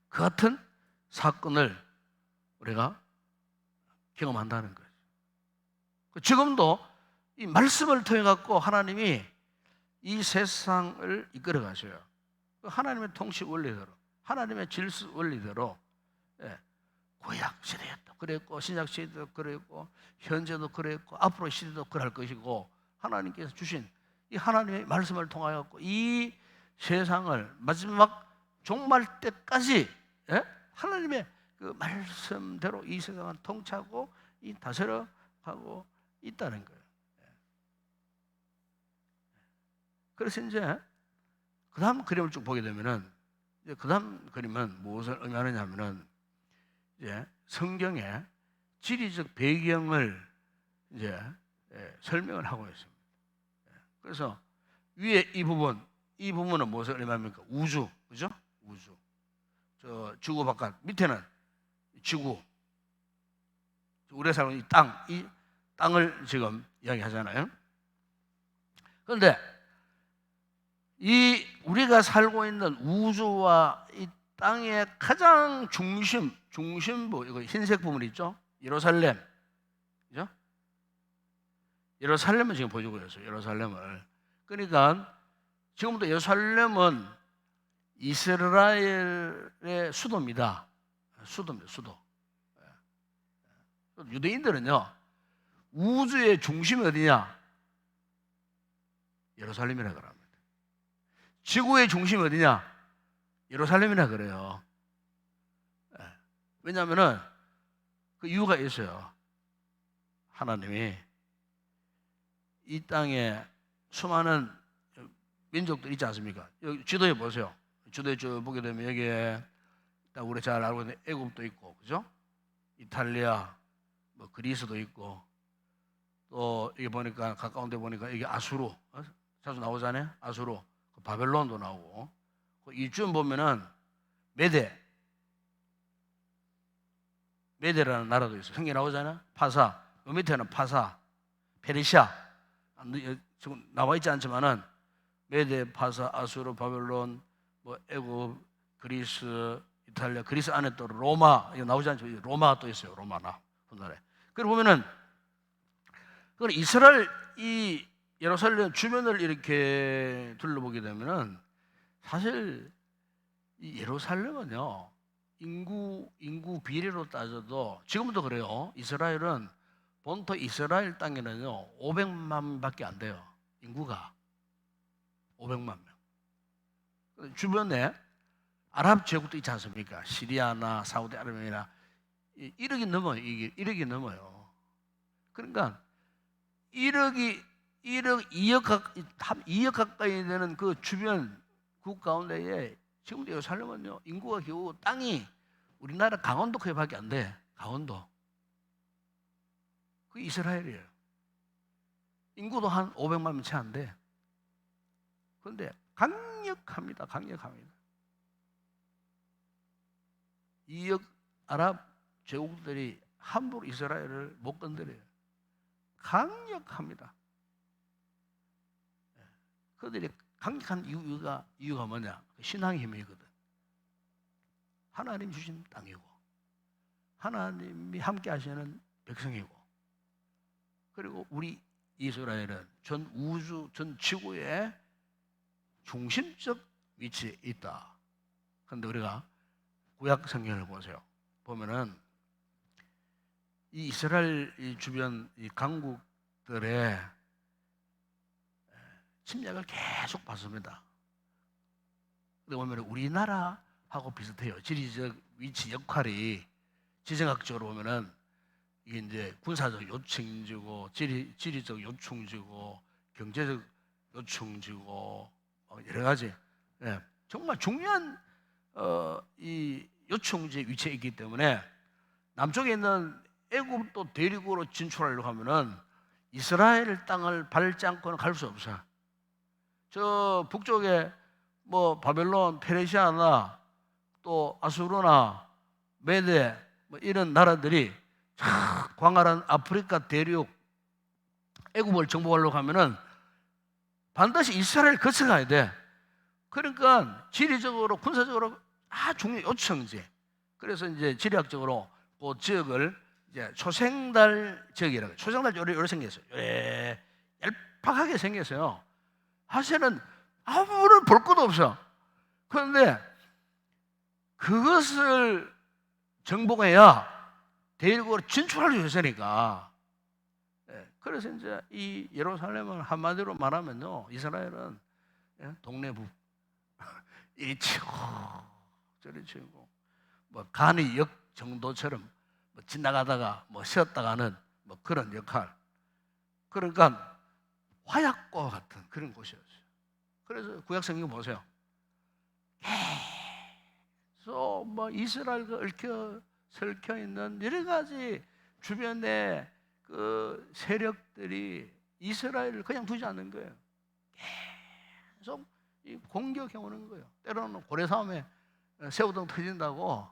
그 같은 사건을 우리가 경험한다는 거예요. 지금도 이 말씀을 통해 갖고 하나님이 이 세상을 이끌어 가셔요. 하나님의 통치 원리대로, 하나님의 질서 원리대로, 구약 시대에도 그랬고 신약 시대도 그랬고 현재도 그랬고 앞으로 시대도 그럴 것이고, 하나님께서 주신 이 하나님의 말씀을 통하여 갖고 이 세상을 마지막 종말 때까지 하나님의 그 말씀대로 이 세상을 통치하고 이 다스려 가고 있다는 거예요. 그래서 이제 그 다음 그림을 쭉 보게 되면은, 이제 그 다음 그림은 무엇을 의미하느냐면은, 이제 성경의 지리적 배경을 이제 설명을 하고 있습니다. 그래서 위에 이 부분은 무엇을 의미합니까? 우주, 그죠? 우주. 저 지구 바깥 밑에는 지구. 우리가 살고 있는 이 땅을 지금 이야기하잖아요. 그런데 이 우리가 살고 있는 우주와 이 땅의 가장 중심부, 이거 흰색 부분 있죠? 예루살렘, 그죠? 예루살렘을 지금 보여주고 있어요. 예루살렘을. 그러니까 지금도 예루살렘은 이스라엘의 수도입니다. 수도입니다. 수도. 유대인들은요, 우주의 중심이 어디냐? 예루살렘이라 그럽니다. 지구의 중심이 어디냐? 예루살렘이라 그래요. 왜냐하면은 그 이유가 있어요. 하나님이 이 땅에 수많은 민족들 있지 않습니까? 여기 지도에 보세요. 지도에 쭉 보게 되면 여기에 우리 잘 알고 있는 애굽도 있고, 그죠? 이탈리아, 뭐 그리스도 있고, 또 여기 보니까 가까운데 보니까 여기 아수르 자주 나오잖아요. 아수르, 바벨론도 나오고, 이쯤 보면은 메데라는 나라도 있어요. 성경에 나오잖아요. 파사, 그 밑에는 파사, 페르시아. 지금 나와 있지 않지만은 메데, 파사, 아수르, 바벨론, 뭐 애굽, 그리스, 이탈리아, 그리스 안에 또 로마, 이거 나오지 않죠? 로마 또 있어요. 로마나 훗날에. 그리고 보면은 그건 이스라엘 이 예루살렘 주변을 이렇게 둘러보게 되면은 사실 이 예루살렘은요, 인구 비례로 따져도 지금도 그래요. 이스라엘은 본토 이스라엘 땅에는요 500만밖에 안 돼요. 인구가 500만 명. 주변에 아랍 제국도 있지 않습니까? 시리아나 사우디아라비아나 1억이 넘어요. 이게 1억이 넘어요. 그러니까 2억 2억 가까이 되는 그 주변 국 가운데에 지금도 예루살렘은요 인구가 겨우 땅이 우리나라 강원도 크기밖에 안 돼. 강원도. 그게 이스라엘이에요. 인구도 한 500만 명 채 안 돼. 그런데 강력합니다. 강력합니다. 2억 아랍 제국들이 함부로 이스라엘을 못 건드려요. 강력합니다. 그들이 강력한 이유가 뭐냐? 신앙의 힘이거든. 하나님 주신 땅이고, 하나님이 함께 하시는 백성이고, 그리고 우리 이스라엘은 전 우주, 전 지구의 중심적 위치에 있다. 그런데 우리가 구약 성경을 보세요. 보면은 이 이스라엘 주변 이 강국들의 침략을 계속 받습니다. 근데 보면 우리나라하고 비슷해요. 지리적 위치 역할이 지정학적으로 보면은 이게 이제 군사적 요충지고, 지리적 요충지고, 경제적 요충지고, 여러 가지 정말 중요한 이 요충지에 위치해 있기 때문에 남쪽에 있는 애굽도 대륙으로 진출하려고 하면은 이스라엘 땅을 밟지 않고는 갈 수 없어요. 저 북쪽에 뭐 바벨론, 페르시아나 또 아수르나 메데 뭐 이런 나라들이 광활한 아프리카 대륙 애굽을 정복하려고 하면은 반드시 이스라엘 거쳐가야 돼. 그러니까 지리적으로 군사적으로 중요 요청지. 그래서 이제 지리학적으로 그 지역을 이제 초생달 지역이라고. 초생달 요래 생겼어요. 요래 얄팍하게 생겼어요. 사실은 아무런 볼 것도 없어. 그런데 그것을 정복해야 대륙으로 진출할 수 있으니까. 그래서 이제 이 예루살렘을 한마디로 말하면요, 이스라엘은 동네북 이리 치고 저리 치고 뭐 간이 역 정도처럼 뭐 지나가다가 뭐 쉬었다가는 뭐 그런 역할. 그러니까 화약과 같은 그런 곳이었어요. 그래서 구약 성경 보세요. 계속 뭐 이스라엘과 얽혀 설켜 있는 여러 가지 주변의 그 세력들이 이스라엘을 그냥 두지 않는 거예요. 계속 공격해 오는 거예요. 때로는 고래 싸움에 새우등 터진다고,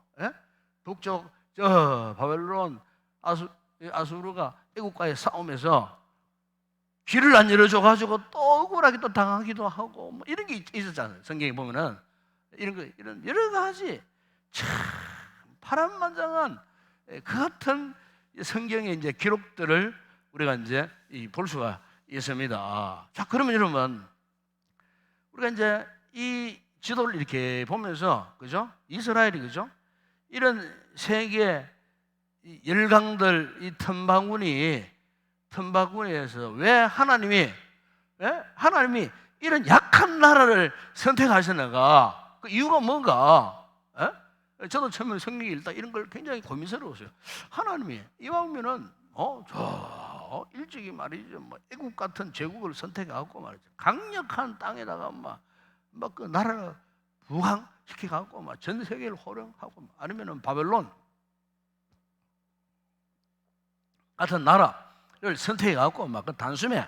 북쪽 저 바벨론 아수르가 애국과의 싸움에서 길을 안 열어줘 가지고 또 억울하게 또 당하기도 하고 뭐 이런 게 있었잖아요. 성경에 보면은 이런 여러 가지 참 파란만장한 그 같은 성경의 이제 기록들을 우리가 이제 볼 수가 있습니다. 자, 그러면 여러분, 우리가 이제 이 지도를 이렇게 보면서, 그죠? 이스라엘이, 그죠? 이런 세계 열강들, 이 틈바구니에서 왜 하나님이 이런 약한 나라를 선택하시는가? 그 이유가 뭔가? 저도 처음에 성경 읽다 이런 걸 굉장히 고민스러웠어요. 하나님이 이왕이면은 저 일찍이 말이죠, 뭐 애국 같은 제국을 선택해갖고 말이죠, 강력한 땅에다가 막 그 나라를 부강시켜갖고 막 전 세계를 호령하고, 아니면은 바벨론 같은 나라를 선택해갖고 막 그 단숨에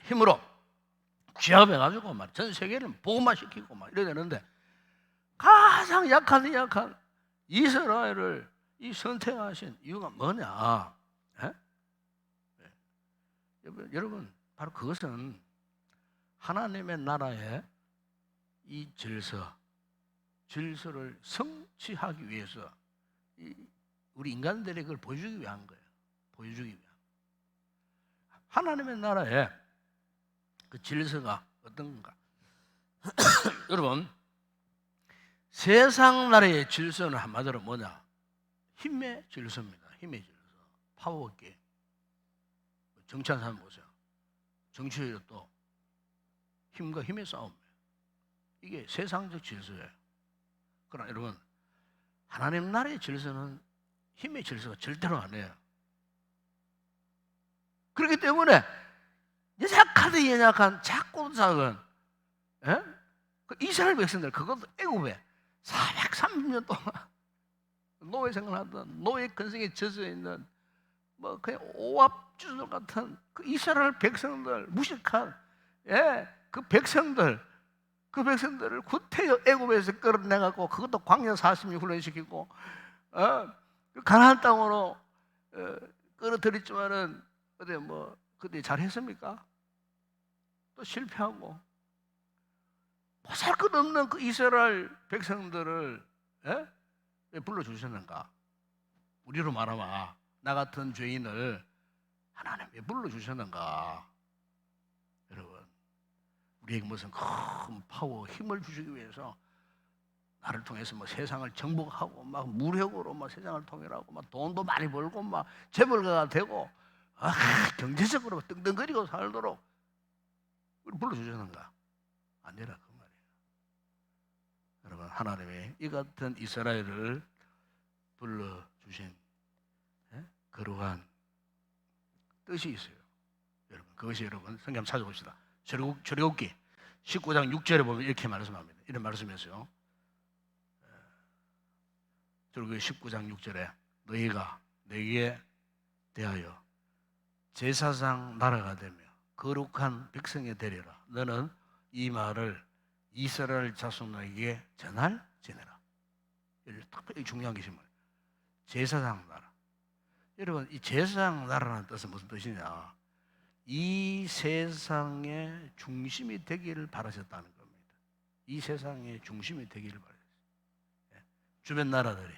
힘으로 취합해가지고 막 전 세계를 복음화 시키고 막 이래야 되는데, 가장 약한 이스라엘을 이 선택하신 이유가 뭐냐? 여러분, 바로 그것은 하나님의 나라의 이 질서를 성취하기 위해서 우리 인간들이 그걸 보여주기 위한 거예요. 보여주기 위한. 하나님의 나라의 그 질서가 어떤 건가? 여러분, 세상 나라의 질서는 한마디로 뭐냐? 힘의 질서입니다. 힘의 질서. 파워게임. 정치하는 사람 보세요. 정치에 또 힘과 힘의 싸움이에요. 이게 세상적 질서예요. 그러나 여러분, 하나님 나라의 질서는 힘의 질서가 절대로 아니에요. 그렇기 때문에 연약한 작고 작은 그 이스라엘 백성들, 그것도 애굽에 430년 동안 노예 생활하던, 노예 근성에 젖어 있는 뭐 그냥 오합주들 같은 그 이스라엘 백성들, 무식한 그 백성들을 구태여 애굽에서 끌어내갖고 그것도 광야 40년 훈련시키고 가나안 땅으로 끌어들였지만은 그때 잘했습니까? 또 실패하고, 보잘것없는 그 이스라엘 백성들을 왜 불러주셨는가? 우리로 말하면 나 같은 죄인을 하나님 왜 불러주셨는가? 여러분, 우리에게 무슨 큰 파워, 힘을 주시기 위해서 나를 통해서 뭐 세상을 정복하고 막 무력으로 막 세상을 통일하고 막 돈도 많이 벌고 막 재벌가가 되고 경제적으로 떵떵거리고 살도록 우리 불러주셨는가? 아니라 그 말이에요. 여러분, 하나님이 이 같은 이스라엘을 불러주신 그러한 뜻이 있어요. 여러분, 그것이 여러분 성경 한번 찾아봅시다. 출애굽기 19장 6절에 보면 이렇게 말씀합니다. 이런 말씀이었어요. 출애굽기 19장 6절에 너희가 내게 대하여 제사장 나라가 되며 거룩한 백성이 되리라. 너는 이 말을 이스라엘 자손에게 전할지니라. 특별히 중요한 것이 뭐예요? 제사장 나라. 여러분, 이 제사장 나라라는 뜻은 무슨 뜻이냐? 이 이 세상의 중심이 되기를 바라셨다는 겁니다. 이 세상의 중심이 되기를 바라셨어요. 주변 나라들이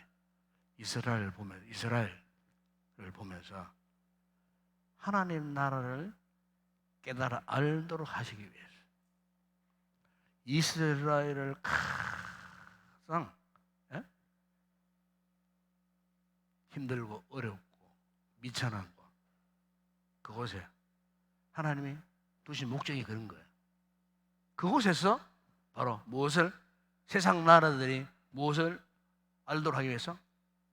이스라엘을 보면서 하나님 나라를 깨달아 알도록 하시기 위해서 이스라엘을 가장 힘들고 어렵고 미천한 곳, 그곳에 하나님이 두신 목적이 그런 거예요. 그곳에서 바로 무엇을, 세상 나라들이 무엇을 알도록 하기 위해서?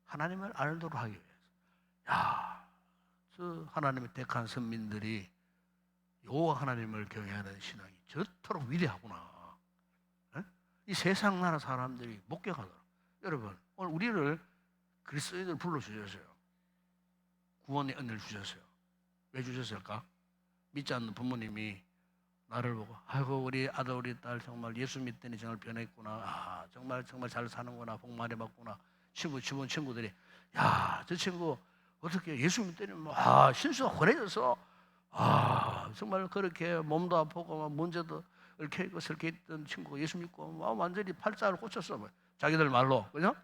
하나님을 알도록 하기 위해서. 야, 저 하나님의 택한 선민들이 여호와 하나님을 경외하는 신앙이 저토록 위대하구나. 이 세상 나라 사람들이 목격하더라. 여러분, 오늘 우리를 그리스도인들 불러주셨어요. 구원의 은혜를 주셨어요. 왜 주셨을까? 믿지 않는 부모님이 나를 보고, 아이고 우리 아들 우리 딸 정말 예수 믿더니 정말 변했구나. 아, 정말 잘 사는구나. 복 많이 받구나. 주변 친구들이, 야, 저 친구 어떻게 예수 믿더니 신수가 환해져서 정말 그렇게 몸도 아프고 문제도 얽혀 있고 설켜 있던 친구가 예수 믿고 완전히 팔자를 꽂혔어. 자기들 말로, 그죠?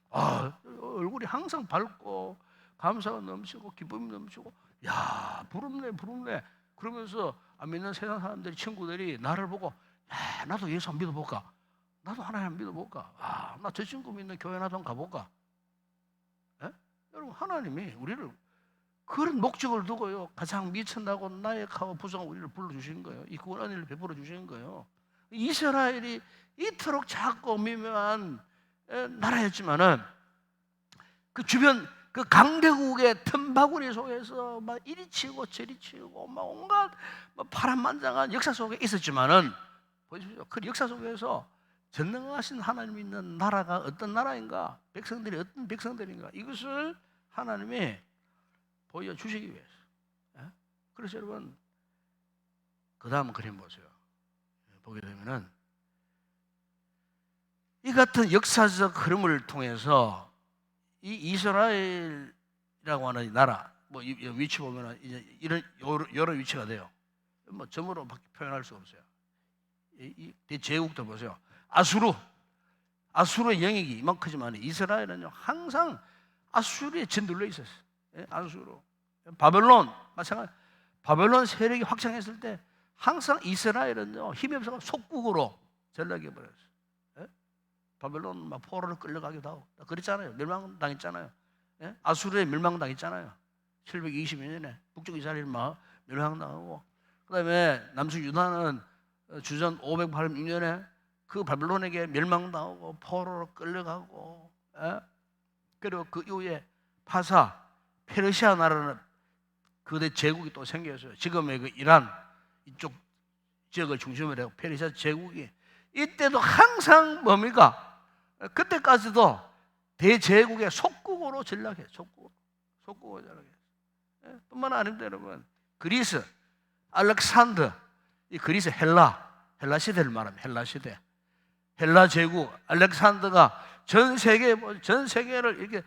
얼굴이 항상 밝고 감사가 넘치고 기쁨이 넘치고, 야, 부럽네. 그러면서 안 믿는 세상 사람들이, 친구들이 나를 보고, 야, 나도 예수 한번 믿어볼까? 나도 하나님 한번 믿어볼까? 나 저 친구 믿는 교회 나도 한번 가볼까? 여러분, 하나님이 우리를 그런 목적을 두고요, 가장 미천하고 나약하고 부정한 우리를 불러주신 거예요. 이 구원 은혜를 베풀어 주신 거예요. 이스라엘이 이토록 작고 미묘한 나라였지만은 그 주변 그 강대국의 틈바구니 속에서 막 이리 치고 저리 치고 막 온갖 파란만장한 역사 속에 있었지만은, 보십시오, 그 역사 속에서 전능하신 하나님 있는 나라가 어떤 나라인가, 백성들이 어떤 백성들인가, 이것을 하나님이 보여주시기 위해서. 그래서 여러분, 그 다음 그림 보세요. 보게 되면은 이 같은 역사적 흐름을 통해서 이 이스라엘이라고 하는 나라, 위치 보면은 이제 이런 여러 위치가 돼요. 점으로 표현할 수 없어요. 이 대제국도 보세요. 아수르의 영역이 이만큼지만 이스라엘은 항상 아수르에 짓눌려 있었어요. 아수르, 바벨론 마찬가지. 바벨론 세력이 확장했을 때 항상 이스라엘은 힘이 없어서 속국으로 전락해 버렸어요. 바벨론 막 포로로 끌려가기도 하고 그랬잖아요. 멸망당했잖아요. 아수르에 멸망당했잖아요. 720년에 북쪽 이스라엘 막 멸망당하고, 그다음에 남쪽 유다는 주전 586년에 그 바벨론에게 멸망당하고 포로로 끌려가고, 그리고 그 이후에 파사 페르시아 나라는 그대 제국이 또 생겼어요. 지금의 그 이란 이쪽 지역을 중심으로 해서 페르시아 제국이, 이때도 항상 뭡니까? 그때까지도 대제국의 속국으로 전락해요. 속국으로 전락해요. 뿐만 아닙니다, 여러분. 그리스, 알렉산더, 이 그리스 헬라 시대를 말합니다. 헬라 시대, 헬라 제국, 알렉산더가 전 세계를 이렇게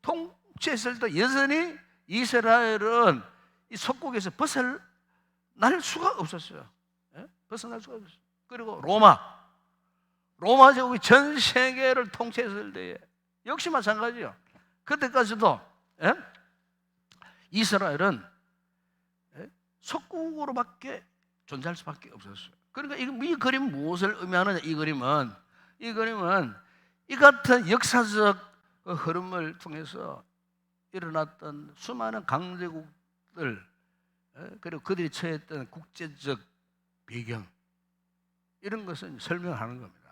통치했을 때 여전히 이스라엘은 이 속국에서 벗어날 수가 없었어요. 벗어날 수가 없었어요. 그리고 로마 제국이 전 세계를 통치했을 때에 역시 마찬가지요. 그때까지도 이스라엘은 속국으로밖에 존재할 수밖에 없었어요. 그러니까 이 그림 무엇을 의미하느냐? 이 그림은 이 같은 역사적 흐름을 통해서 일어났던 수많은 강대국들, 그리고 그들이 처했던 국제적 배경, 이런 것을 설명하는 겁니다.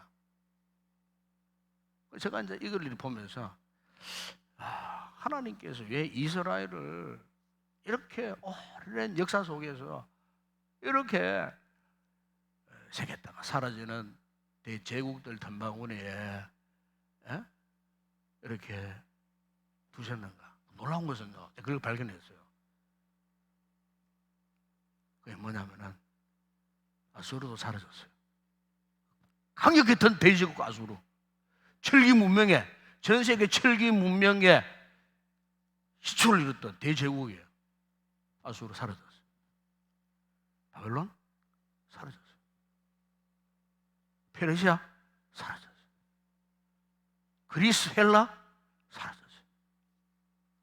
제가 이제 이걸 보면서 하나님께서 왜 이스라엘을 이렇게 오랜 역사 속에서 이렇게 새겼다가 사라지는 대제국들 탐방원에 이렇게 두셨는가? 놀라운 것은요, 그걸 발견했어요. 그게 뭐냐면은 아수르도 사라졌어요. 강력했던 대제국 아수르, 철기 문명에, 전 세계 철기 문명에 시초를 이뤘던 대제국이에요. 아수르 사라졌어요. 바벨론 사라졌어요. 페르시아 사라졌어요. 그리스, 헬라 사라졌어요.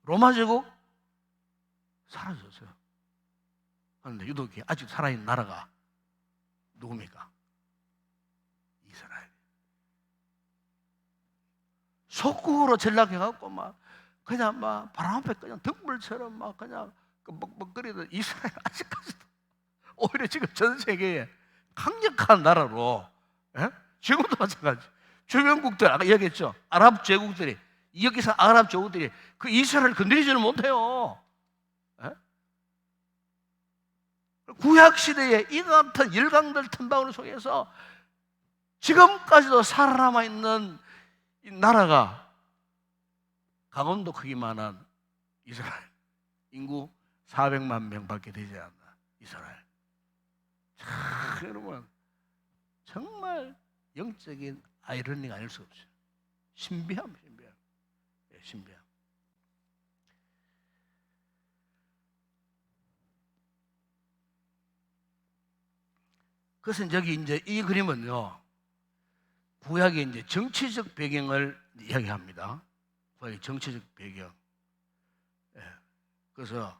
로마 제국 사라졌어요. 그런데 유독 아직 살아있는 나라가 누굽니까? 이스라엘. 속국으로 전락해갖고 막 그냥 막 바람 앞에 그냥 덩불처럼 막 그냥 먹먹거리던 이스라엘 아직까지도 오히려 지금 전 세계에 강력한 나라로, 예? 지금도 마찬가지. 주변국들 아까 얘기했죠. 아랍 제국들이, 여기서 아랍 제국들이 그 이스라엘을 건드리지를 못해요. 예? 구약 시대에 이 같은 열강들 틈바구니 속에서 지금까지도 살아남아 있는 이 나라가 강원도 크기만한 이스라엘, 인구 400만 명밖에 되지 않나. 이스라엘. 참, 여러분, 정말 영적인 아이러니가 아닐 수 없어요. 신비함. 예, 신비함. 그래서 여기 이제 이 그림은요, 구약의 이제 정치적 배경을 이야기합니다. 구약의 정치적 배경. 예. 그래서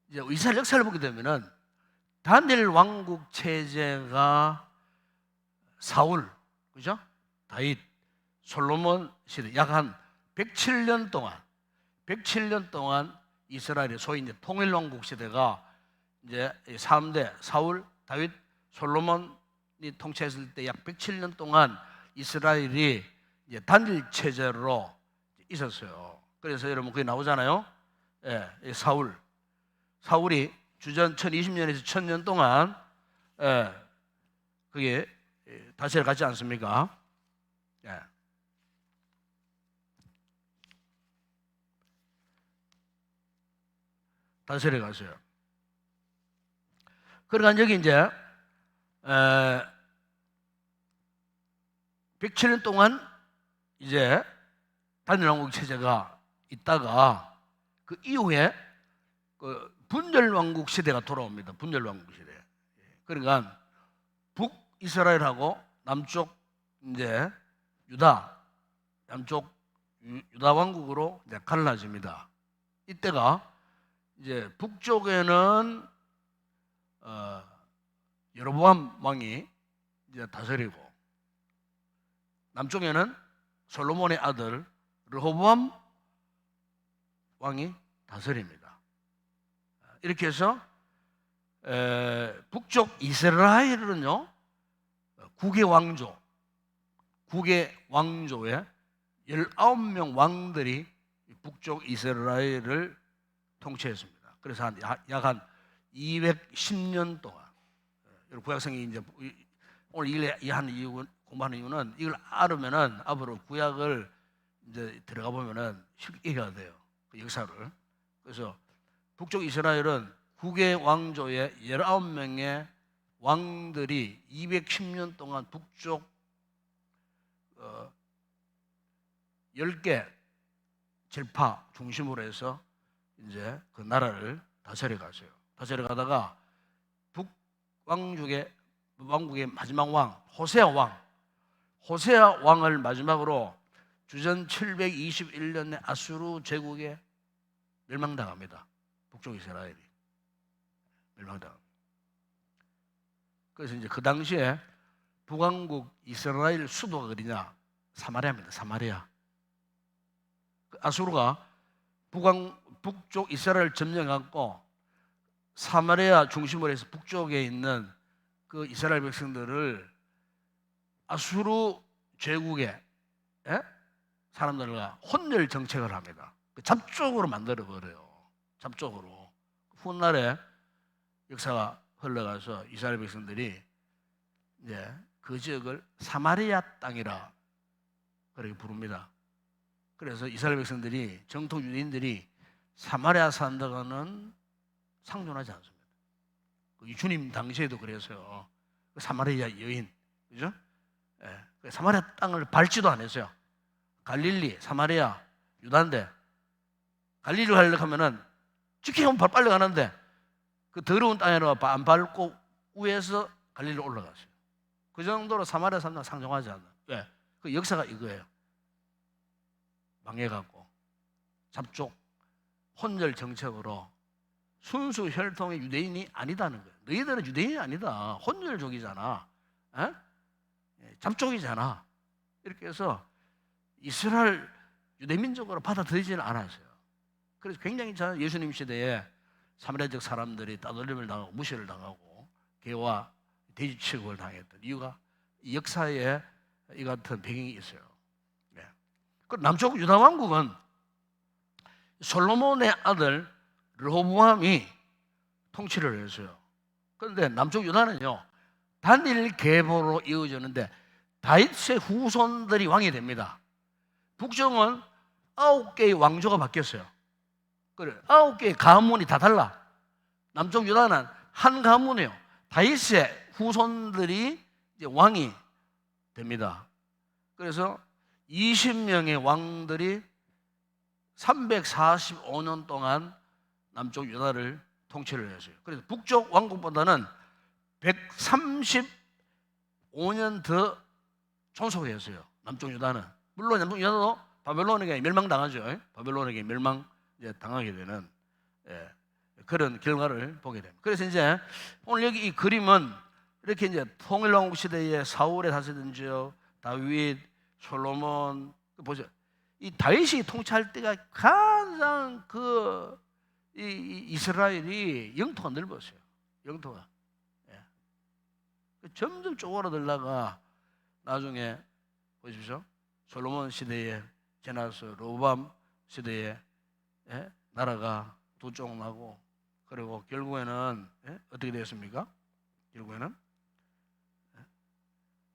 이제 이스라엘 역사를 보게 되면은 다니엘 왕국 체제가 사울, 그죠? 다윗, 솔로몬 시대 약 한 107년 동안 이스라엘의 소위 이제 통일 왕국 시대가 이제 3대 사울, 다윗, 솔로몬이 통치했을 때 약 107년 동안 이스라엘이 이제 단일 체제로 있었어요. 그래서 여러분 거기 나오잖아요. 예, 사울이 주전 1020년에서 1000년 동안 그게 다스려 갔지 않습니까? 예. 다스려 갔어요. 그러니까 여기 이제 107년 동안 이제 단일왕국 체제가 있다가 그 이후에 그 분열왕국 시대가 돌아옵니다. 분열왕국 시대. 그러니까 북이스라엘하고 남쪽 이제 남쪽 유다 왕국으로 이제 갈라집니다. 이때가 이제 북쪽에는 여로보암 왕이 이제 다스리고, 남쪽에는 솔로몬의 아들 르호보암 왕이 다스립니다. 이렇게 해서 북쪽 이스라엘은요, 국의 왕조의 19명 왕들이 북쪽 이스라엘을 통치했습니다. 그래서 약 한 210년 동안, 구약성이 이제 오늘 공부하는 이유는 이걸 알으면은 앞으로 구약을 이제 들어가 보면은 쉽게 이해가 돼요. 그 역사를. 그래서 북쪽 이스라엘은 국의 왕조의 19명의 왕들이 210년 동안 북쪽 10개 질파 중심으로 해서 이제 그 나라를 다스려 갔어요. 다스려 가다가 북왕국의 마지막 왕 호세아 왕을 마지막으로 주전 721년에 아수르 제국에 멸망당합니다. 북쪽 이스라엘이 멸망당합니다. 그래서 이제 그 당시에 북왕국 이스라엘 수도가 어디냐? 사마리아입니다. 사마리아. 아수르가 북쪽 이스라엘 점령하고 사마리아 중심으로 해서 북쪽에 있는 그 이스라엘 백성들을 아수르 제국의 사람들과 혼혈 정책을 합니다. 잡족으로 만들어 버려요. 잡족으로. 훗날에 역사가 흘러가서 이스라엘 백성들이 이제 그 지역을 사마리아 땅이라 그렇게 부릅니다. 그래서 이스라엘 백성들이, 정통 유대인들이 사마리아 사람들과는 상존하지 않습니다. 주님 당시에도 그래서요. 사마리아 여인, 그죠? 사마리아 땅을 밟지도 안 했어요. 갈릴리, 사마리아, 유다인데 갈릴리로 가려고 하면은 지키면 빨리 가는데 그 그 더러운 땅에로 안 밟고 위에서 갈릴리로 올라갔어요. 그 정도로 사마리아 사람들 상종하지 않아. 왜? 그 역사가 이거예요. 망해갖고 잡족 혼혈 정책으로 순수 혈통의 유대인이 아니다는 거예요. 너희들은 유대인이 아니다. 혼혈족이잖아. 에? 잡족이잖아. 이렇게 해서 이스라엘 유대민족으로 받아들이지는 않았어요. 그래서 굉장히 예수님 시대에 사마리아적 사람들이 따돌림을 당하고 무시를 당하고 개와 돼지 취급을 당했던 이유가 이 역사에 이 같은 배경이 있어요. 네. 그 남쪽 유다 왕국은 솔로몬의 아들 르호보암이 통치를 했어요. 그런데 남쪽 유다는요 단일 계보로 이어졌는데 다윗의 후손들이 왕이 됩니다. 북쪽은 9개의 왕조가 바뀌었어요. 그래, 9개의 가문이 다 달라. 남쪽 유다는 한 가문이에요. 다윗의 후손들이 이제 왕이 됩니다. 그래서 20명의 왕들이 345년 동안 남쪽 유다를 통치를 했어요. 그래서 북쪽 왕국보다는 135년 더 존속했어요. 남쪽 유다는. 물론 남쪽 유다도 바벨론에게 멸망당하죠. 바벨론에게 멸망 당하게 되는 그런 결과를 보게 됩니다. 그래서 이제 오늘 여기 이 그림은 이렇게 이제 통일왕국 시대에 사울의 다스리던 지역, 다윗, 솔로몬 보죠. 이 다윗이 통치할 때가 가장 이스라엘이 영토가 넓었어요. 영토가 점점 쪼그라들다가 나중에 보십시오. 솔로몬 시대에 지나서 르호보암 시대에 나라가 두 쪽 나고 그리고 결국에는 어떻게 되었습니까? 결국에는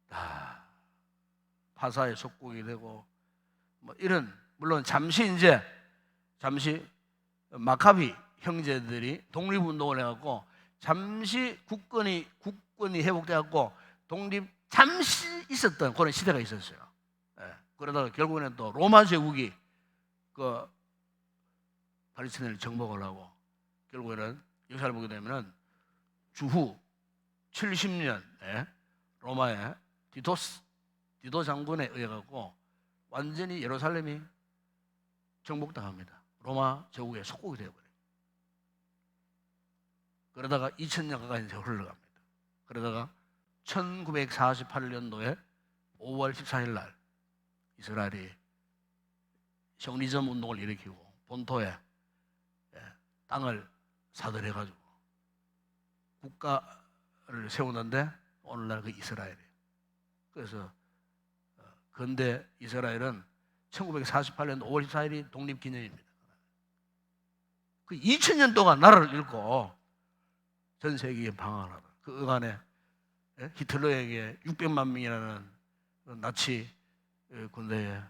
다 파사의 속국이 되고 뭐 이런 물론 잠시 마카비 형제들이 독립운동을 해갖고 잠시 국권이 회복돼갖고 독립 잠시 있었던 그런 시대가 있었어요. 그러다가 결국에는 또 로마 제국이 그 팔레스타인을 정복을 하고 결국에는 역사를 보게 되면은 주후 70년에 로마의 디도 장군에 의해 갖고 완전히 예루살렘이 정복당합니다. 로마 제국의 속국이 되어버려요. 그러다가 2000년 가까이 흘러갑니다. 그러다가 1948년도에 5월 14일 날 이스라엘이 sionism 운동을 일으키고 본토에 땅을 사들여가지고 국가를 세우는데 오늘날 그 이스라엘이에요. 그래서 근대 이스라엘은 1948년 5월 14일이 독립기념입니다. 그 2000년 동안 나라를 잃고 전 세계에 방황하다. 그 어간에 히틀러에게 600만 명이라는 나치 군대에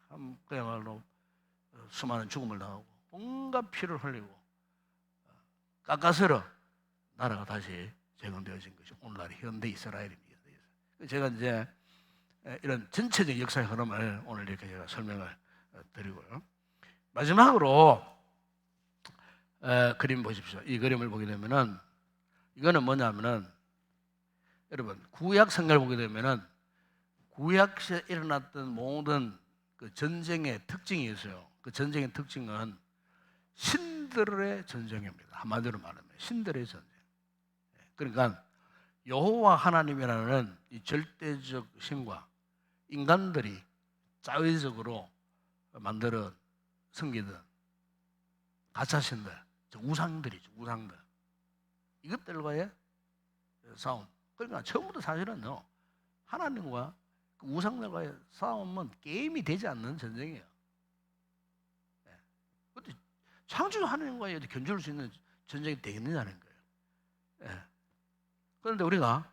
참 그야말로 수많은 죽음을 당하고 온갖 피를 흘리고 깎아서러 나라가 다시 재건되어진 것이 오늘날의 현대 이스라엘입니다. 제가 이제 이런 전체적 역사의 흐름을 오늘 이렇게 제가 설명을 드리고요. 마지막으로 그림 보십시오. 이 그림을 보게 되면은 이거는 뭐냐면은 여러분 구약 성경을 보게 되면은 구약 시대에 일어났던 모든 그 전쟁의 특징이 있어요. 그 전쟁의 특징은 신들의 전쟁입니다. 한마디로 말하면 신들의 전쟁. 그러니까 여호와 하나님이라는 이 절대적 신과 인간들이 자의적으로 만들어 섬기던 가짜신들, 우상들이죠. 우상들. 이것들과의 싸움. 그러니까 처음부터 사실은요 하나님과 그 우상들과의 싸움은 게임이 되지 않는 전쟁이에요. 그런데 창조 하나님과의 견줄 수 있는 전쟁이 되겠느냐는 거예요. 그런데 우리가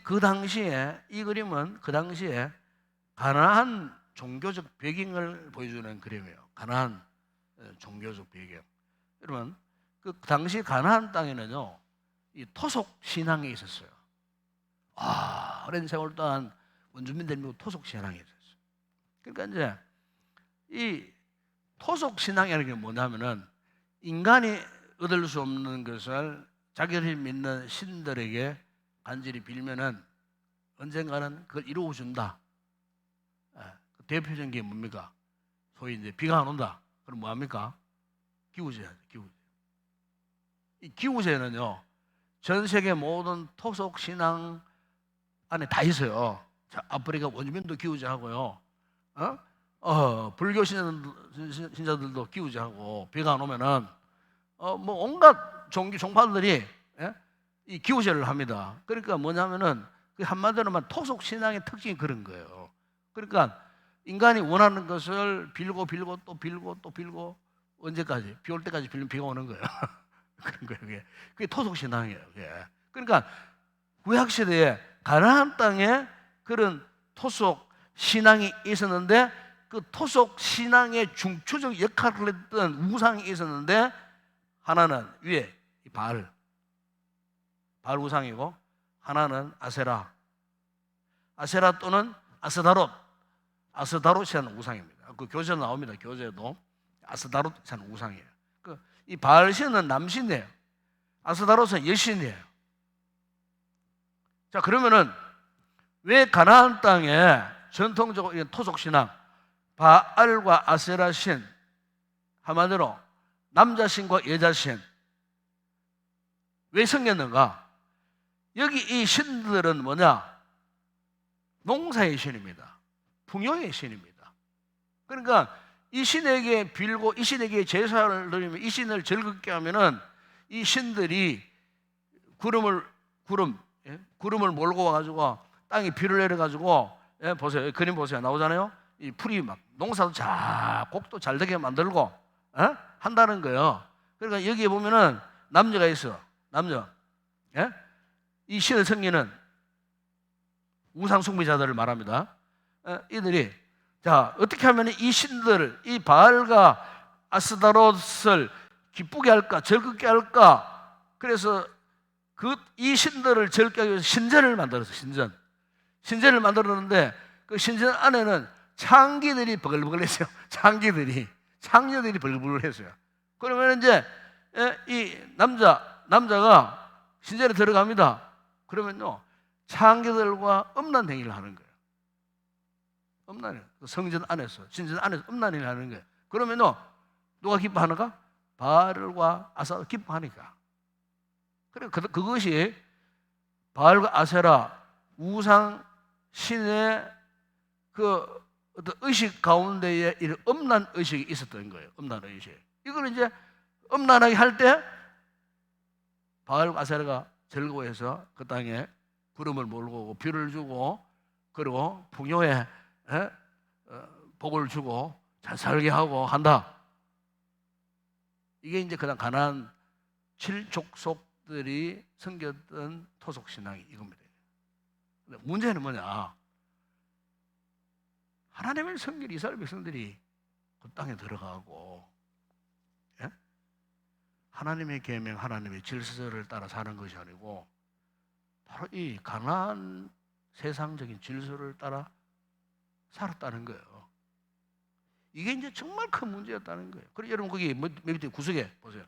그 당시에 이 그림은 그 당시에 가나안 종교적 배경을 보여주는 그림이에요. 가나안 종교적 배경. 여러분 그 당시 가나안 땅에는요 이 토속 신앙이 있었어요. 오랜 세월 동안 원주민들이 모두 토속 신앙이 있었어요. 그러니까 이제 이 토속 신앙이라는 게 뭐냐면은 인간이 얻을 수 없는 것을 자기를 믿는 신들에게 간절히 빌면은 언젠가는 그걸 이루어 준다. 그 대표적인 게 뭡니까? 소위 이제 비가 안 온다. 그럼 뭐 합니까? 기우제야죠. 기우제. 이 기우제는요, 전 세계 모든 토속 신앙 안에 다 있어요. 자, 아프리카 원주민도 기우제하고요. 불교 신자들도 기우제하고 비가 안 오면은 뭐 온갖 종교 종파들이 이 기우제를 합니다. 그러니까 뭐냐면은 그 한마디로만 토속 신앙의 특징이 그런 거예요. 그러니까 인간이 원하는 것을 빌고 빌고 또 빌고 또 빌고 언제까지? 비 올 때까지 빌면 비가 오는 거예요. 그런 거예요. 그게 토속 신앙이에요. 그러니까 구약 시대에 가나안 땅에 그런 토속 신앙이 있었는데 그 토속 신앙의 중추적 역할을 했던 우상이 있었는데 하나는 위에 바알 우상이고 하나는 아세라 또는 아스다롯이라는 우상입니다. 그 교재에 나옵니다. 교재도 아스다롯이라는 우상이에요. 이 바알 신은 남신이에요. 아스다롯은 여신이에요. 자, 그러면은 왜 가나안 땅에 전통적으로 토속 신앙 바알과 아세라 신, 한마디로 남자 신과 여자 신 왜 생겼는가? 여기 이 신들은 뭐냐? 농사의 신입니다. 풍요의 신입니다. 그러니까 이 신에게 빌고 이 신에게 제사를 드리면 이 신을 즐겁게 하면은 이 신들이 구름을 몰고 와가지고 땅에 비를 내려가지고 보세요. 그림 보세요. 나오잖아요. 이 풀이 막 농사도 곡도 잘 되게 만들고 한다는 거예요. 그러니까 여기에 보면은 남녀가 있어. 남녀. 이 신을 섬기는 우상 숭배자들을 말합니다. 이들이 자, 어떻게 하면 이 신들을, 이 바알과 아스다롯을 기쁘게 할까, 즐겁게 할까? 그래서 이 신들을 즐겁게 하기 위해서 신전을 만들었어요. 신전을 만들었는데 그 신전 안에는 창기들이 버글버글했어요. 창녀들이 버글버글했어요. 그러면 이제 이 남자가 신전에 들어갑니다. 그러면요, 창기들과 음란 행위를 하는 거예요. 성전 안에서, 신전 안에서 음란 행위를 하는 거예요. 그러면요, 누가 기뻐하는가? 바알과 아세라 기뻐하니까. 그래, 그것이 바알과 아세라 우상 신의 그 어떤 의식 가운데에 이런 음란 의식이 있었던 거예요. 음란 의식. 이걸 이제 음란하게 할 때 바알과 아세라가 즐거워해서 그 땅에 구름을 몰고 오고 비를 주고 그리고 풍요에 복을 주고 잘 살게 하고 한다. 이게 이제 그냥 가나안 7족속들이 섬겼던 토속 신앙이 이겁니다. 근데 문제는 뭐냐? 하나님을 섬길 이스라엘 백성들이 그 땅에 들어가고 하나님의 계명, 하나님의 질서를 따라 사는 것이 아니고 바로 이 가나안 세상적인 질서를 따라 살았다는 거예요. 이게 이제 정말 큰 문제였다는 거예요. 그리고 여러분 거기 밑에 구석에 보세요.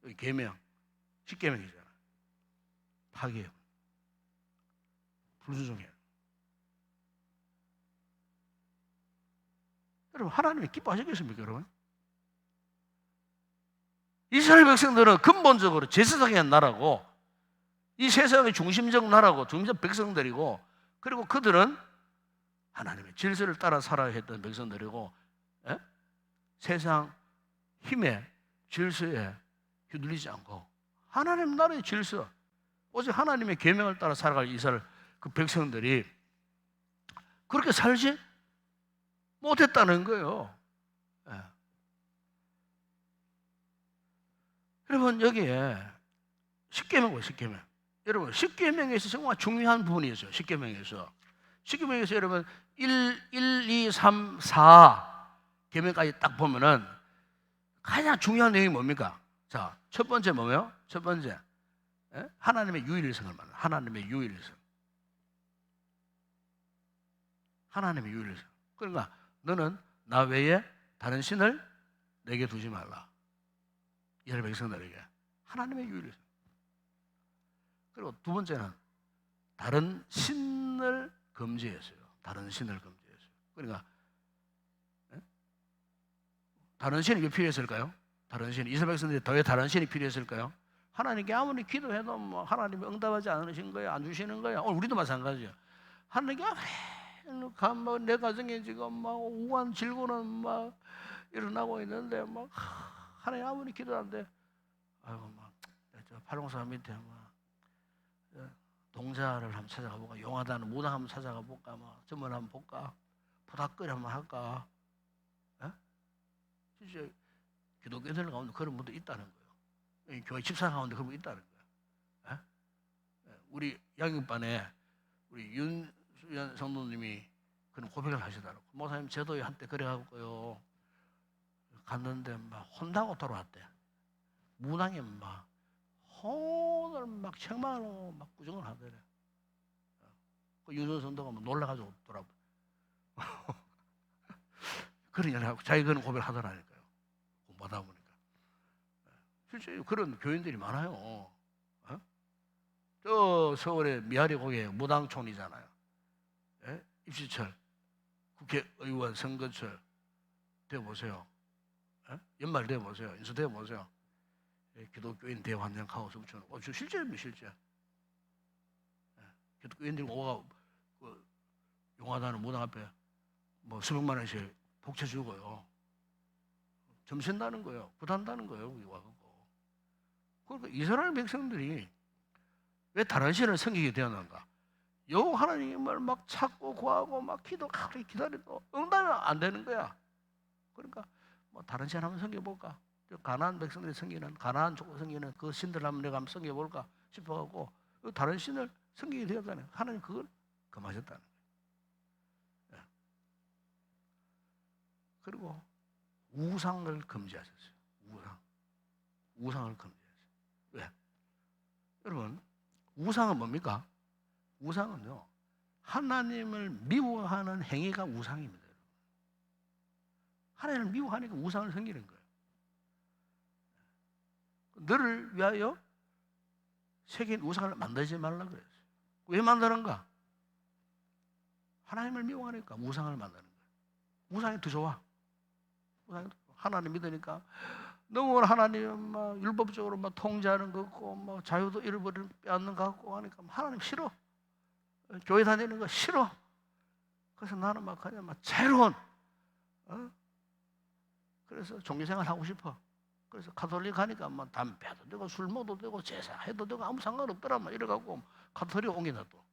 여기 계명, 10계명이잖아요. 파괴, 불순종해요. 여러분 하나님이 기뻐하셨겠습니까, 여러분? 이스라엘 백성들은 근본적으로 제사장의 나라고 이 세상의 중심적 나라고 중심적 백성들이고 그리고 그들은 하나님의 질서를 따라 살아야 했던 백성들이고 세상 힘에 질서에 휘둘리지 않고 하나님 나라의 질서 오직 하나님의 계명을 따라 살아갈 이스라엘 그 백성들이 그렇게 살지 못했다는 거예요. 여러분 여기에 10계명이에요. 10계명. 여러분 10계명에서 정말 중요한 부분이 있어요. 10계명에서 여러분 1, 2, 3, 4 계명까지 딱 보면은 가장 중요한 내용이 뭡니까? 자, 첫 번째 뭐예요? 첫 번째 하나님의 유일성을 말해요. 하나님의 유일성. 그러니까 너는 나 외에 다른 신을 내게 두지 말라. 이스라엘 백성들에게. 하나님의 유일성. 그리고 두 번째는 다른 신을 금지했어요. 다른 신을 금지했어요. 그러니까 다른 신이 왜 필요했을까요? 다른 신, 이스라엘 백성들이 더 다른 신이 필요했을까요? 하나님께 아무리 기도해도 뭐 하나님이 응답하지 않으신 거야, 안 주시는 거야. 오늘 우리도 마찬가지야. 하나님께 뭐 내 가정에 지금 막 우한 질고는 막 일어나고 있는데 막 하나님 아무리 기도 안 돼. 아이고 막 팔공사 밑에 막 동자를 한번 찾아가 볼까, 용하다는 무당 한번 찾아가 볼까, 막 전문 한번 볼까, 포닥거리 한번 할까. 진짜 기독교인들 가운데 그런 분도 있다는 거예요. 교회 집사 가운데 그런 분 있다는 거예요. 우리 양육반에 우리 윤수연 성도님이 그런 고백을 하시더라고요. 목사님 저도 한때 그래갖고요 갔는데 막 혼나고 돌아왔대. 무당이 막 혼을 막 책망하고 막 부정을 하더래. 그 윤수연 성도가 막 놀라가지고 돌아와. 그런 얘기를 하고 자기 그런 고백을 하더라니까요. 공부하다 보니까. 실제 그런 교인들이 많아요. 저 서울의 미아리 고개 무당촌이잖아요. 입시철, 국회의원 선거철 되어보세요. 연말 되어보세요. 인수 되어보세요. 기독교인 대환장 카오스 붙여놓고. 실제입니다, 실제. 기독교인들이 오가 용하다는 무당 앞에 뭐 수백만 원씩 복채주고요. 점신다는 거예요. 부단다는 거예요. 여기 와갖고. 그러니까 이스라엘 백성들이 왜 다른 신을 섬기게 되었는가? 여호와 하나님을 막 찾고 구하고 막 기다려도 응답이 안 되는 거야. 그러니까 뭐 다른 신 한번 섬겨볼까? 가나안 백성들이 섬기는 가나안 족속 섬기는 그 신들 한번 내가 한번 섬겨볼까 싶어갖고 다른 신을 섬기게 되었다는 거예요. 하나님 그걸 금하셨다는 거예요. 그리고 우상을 금지하셨어요. 우상을 금지하셨어요. 왜? 여러분, 우상은 뭡니까? 우상은요, 하나님을 미워하는 행위가 우상입니다. 하나님을 미워하니까 우상을 섬기는 거예요. 너를 위하여 새긴 우상을 만들지 말라 그랬어요. 왜 만드는가? 하나님을 미워하니까 우상을 만드는 거예요. 우상이 더 좋아. 하나님 믿으니까 너무 하나님 막 율법적으로 막 통제하는 거 같고 막 자유도 잃어버리는 빼앗는 거 같고 하니까 하나님 싫어. 교회 다니는 거 싫어. 그래서 나는 막 그냥 막 자유로운 그래서 종교생활 하고 싶어. 그래서 가톨릭 가니까 막 담배도 되고 술 먹어도 되고 제사해도 되고 아무 상관없더라 막 이래갖고 가톨릭 옮기나 또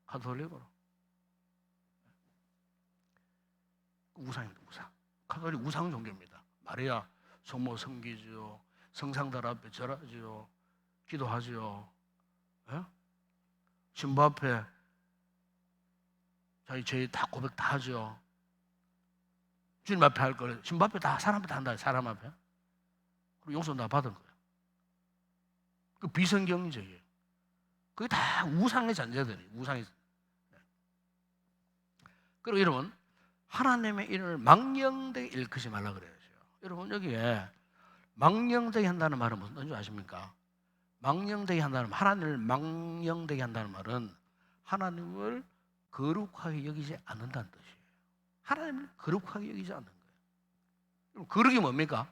가톨릭으로. 우상입니다. 우상. 가톨릭 우상 종교입니다. 마리아 성모 섬기지요. 성상들 앞에 절하지요. 기도하지요. 신부 앞에 자기 죄 다 고백 다 하죠. 주님 앞에 할 거를 신부 앞에 다 사람 앞에 다 한다. 사람 앞에. 그리고 용서 다 받은 거예요. 그 비성경적이에요. 그게 다 우상의 잔재들이에요. 우상의. 그리고 여러분 하나님의 이름을 망령되게 일컫지 말라 그래요. 여러분 여기에 망령되게 한다는 말은 무슨 뜻인지 아십니까? 망령되게 한다는 말, 하나님을 망령되게 한다는 말은 하나님을 거룩하게 여기지 않는다는 뜻이에요. 하나님을 거룩하게 여기지 않는 거예요. 그럼 거룩이 뭡니까?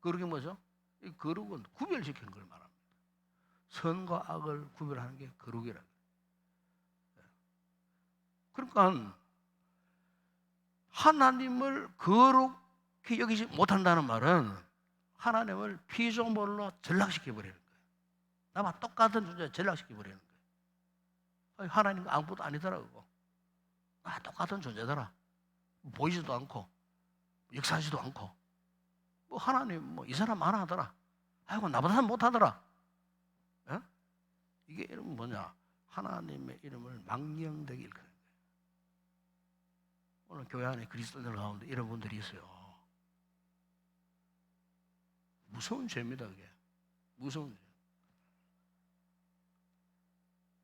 거룩이 뭐죠? 이 거룩은 구별시키는 걸 말합니다. 선과 악을 구별하는 게 거룩이라는 거예요. 그러니까 하나님을 거룩히 여기지 못한다는 말은 하나님을 피조물로 전락시켜버리는 거예요. 나와 똑같은 존재 전락시켜버리는 거예요. 하나님과 아무것도 아니더라고. 나 똑같은 존재더라. 보이지도 않고 역사하지도 않고 뭐 하나님 뭐 이 사람 안 하더라. 아이고 나보다 못하더라. 이게 이름은 뭐냐? 하나님의 이름을 망령되게 일컫는 거예요. 오늘 교회 안에 그리스도인들 가운데 이런 분들이 있어요. 무서운 죄입니다. 그게 무서운 죄.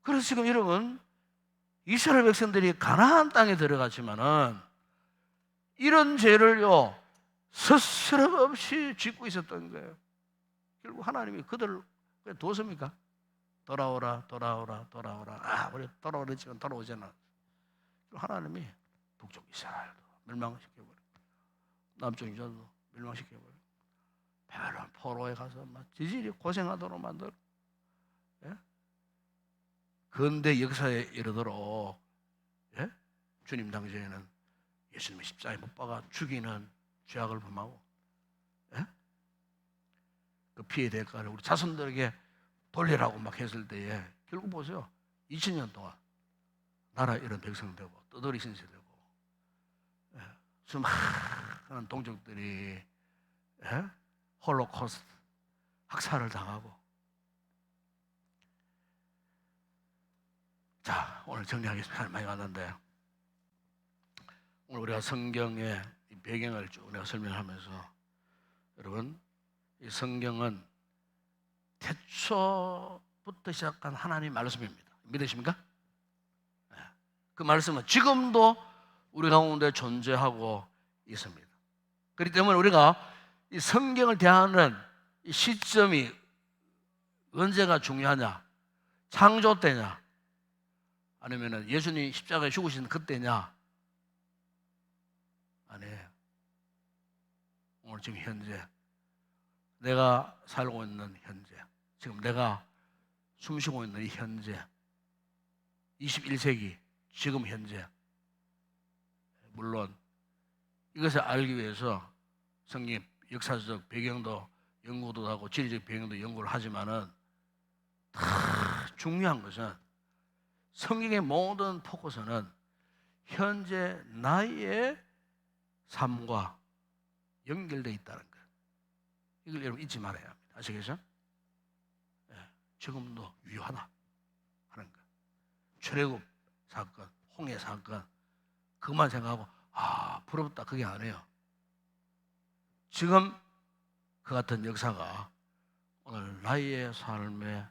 그래서 지금 여러분 이스라엘 백성들이 가나안 땅에 들어갔지만은 이런 죄를요 스스럼 없이 짓고 있었던 거예요. 결국 하나님이 그들을 왜 뒀습니까? 돌아오라, 돌아오라, 돌아오라. 아, 우리 돌아오랬지만 돌아오잖아. 하나님이 북쪽 이스라엘도 멸망시켜버려. 남쪽 유다도 멸망시켜버려. 바벨론 포로에 가서 막 지질이 고생하도록 만들어. 예? 근대 역사에 이르도록, 예? 주님 당시에는 예수님의 십자가에 못 박아 죽이는 죄악을 범하고, 예? 그 피해 대가를 우리 자손들에게 돌리라고 막 했을 때에 결국 보세요. 2000년 동안 나라 이런 백성 되고 떠돌이 신세 되고, 예? 수많은 동족들이, 예? 홀로코스트 학살을 당하고. 자, 오늘 정리하겠습니다. 시간이 많이 갔는데 오늘 우리가 성경의 이 배경을 쭉 내가 설명하면서, 여러분, 이 성경은 태초부터 시작한 하나님의 말씀입니다. 믿으십니까? 네. 그 말씀은 지금도 우리 가운데 존재하고 있습니다. 그렇기 때문에 우리가 이 성경을 대하는 이 시점이 언제가 중요하냐? 창조 때냐? 아니면 예수님이 십자가에 죽으신 그때냐? 아니에요. 오늘 지금 현재 내가 살고 있는 현재, 지금 내가 숨쉬고 있는 이 현재, 21세기 지금 현재. 물론 이것을 알기 위해서 성경 역사적 배경도 연구도 하고 지리적 배경도 연구를 하지만은 다 중요한 것은 성경의 모든 포커스는 현재 나의 삶과 연결되어 있다는 것. 이걸 여러분 잊지 말아야 합니다. 아시겠죠? 네, 지금도 유효하다 하는 것. 출애굽 사건, 홍해 사건, 그것만 생각하고 아, 부럽다, 그게 아니에요. 지금 그 같은 역사가 오늘 나의 삶에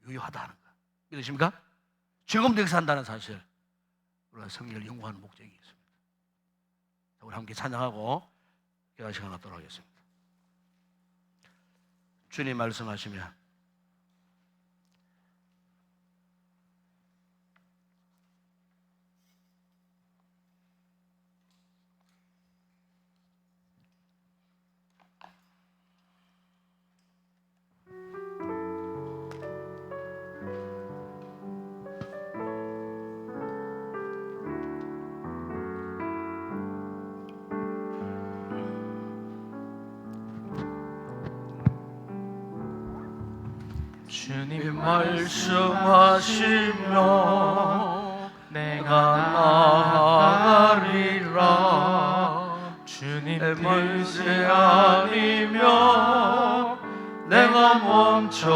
유효하다는 것. 믿으십니까? 지금도 역사한다는 사실, 우리가 성경을 연구하는 목적이 있습니다. 우리 함께 찬양하고 기도 시간 갖도록 하겠습니다. 주님 말씀하시면 주님 말씀하시며 내가 나아가리라. 주님 뜻이 아니면 내가 멈춰리라.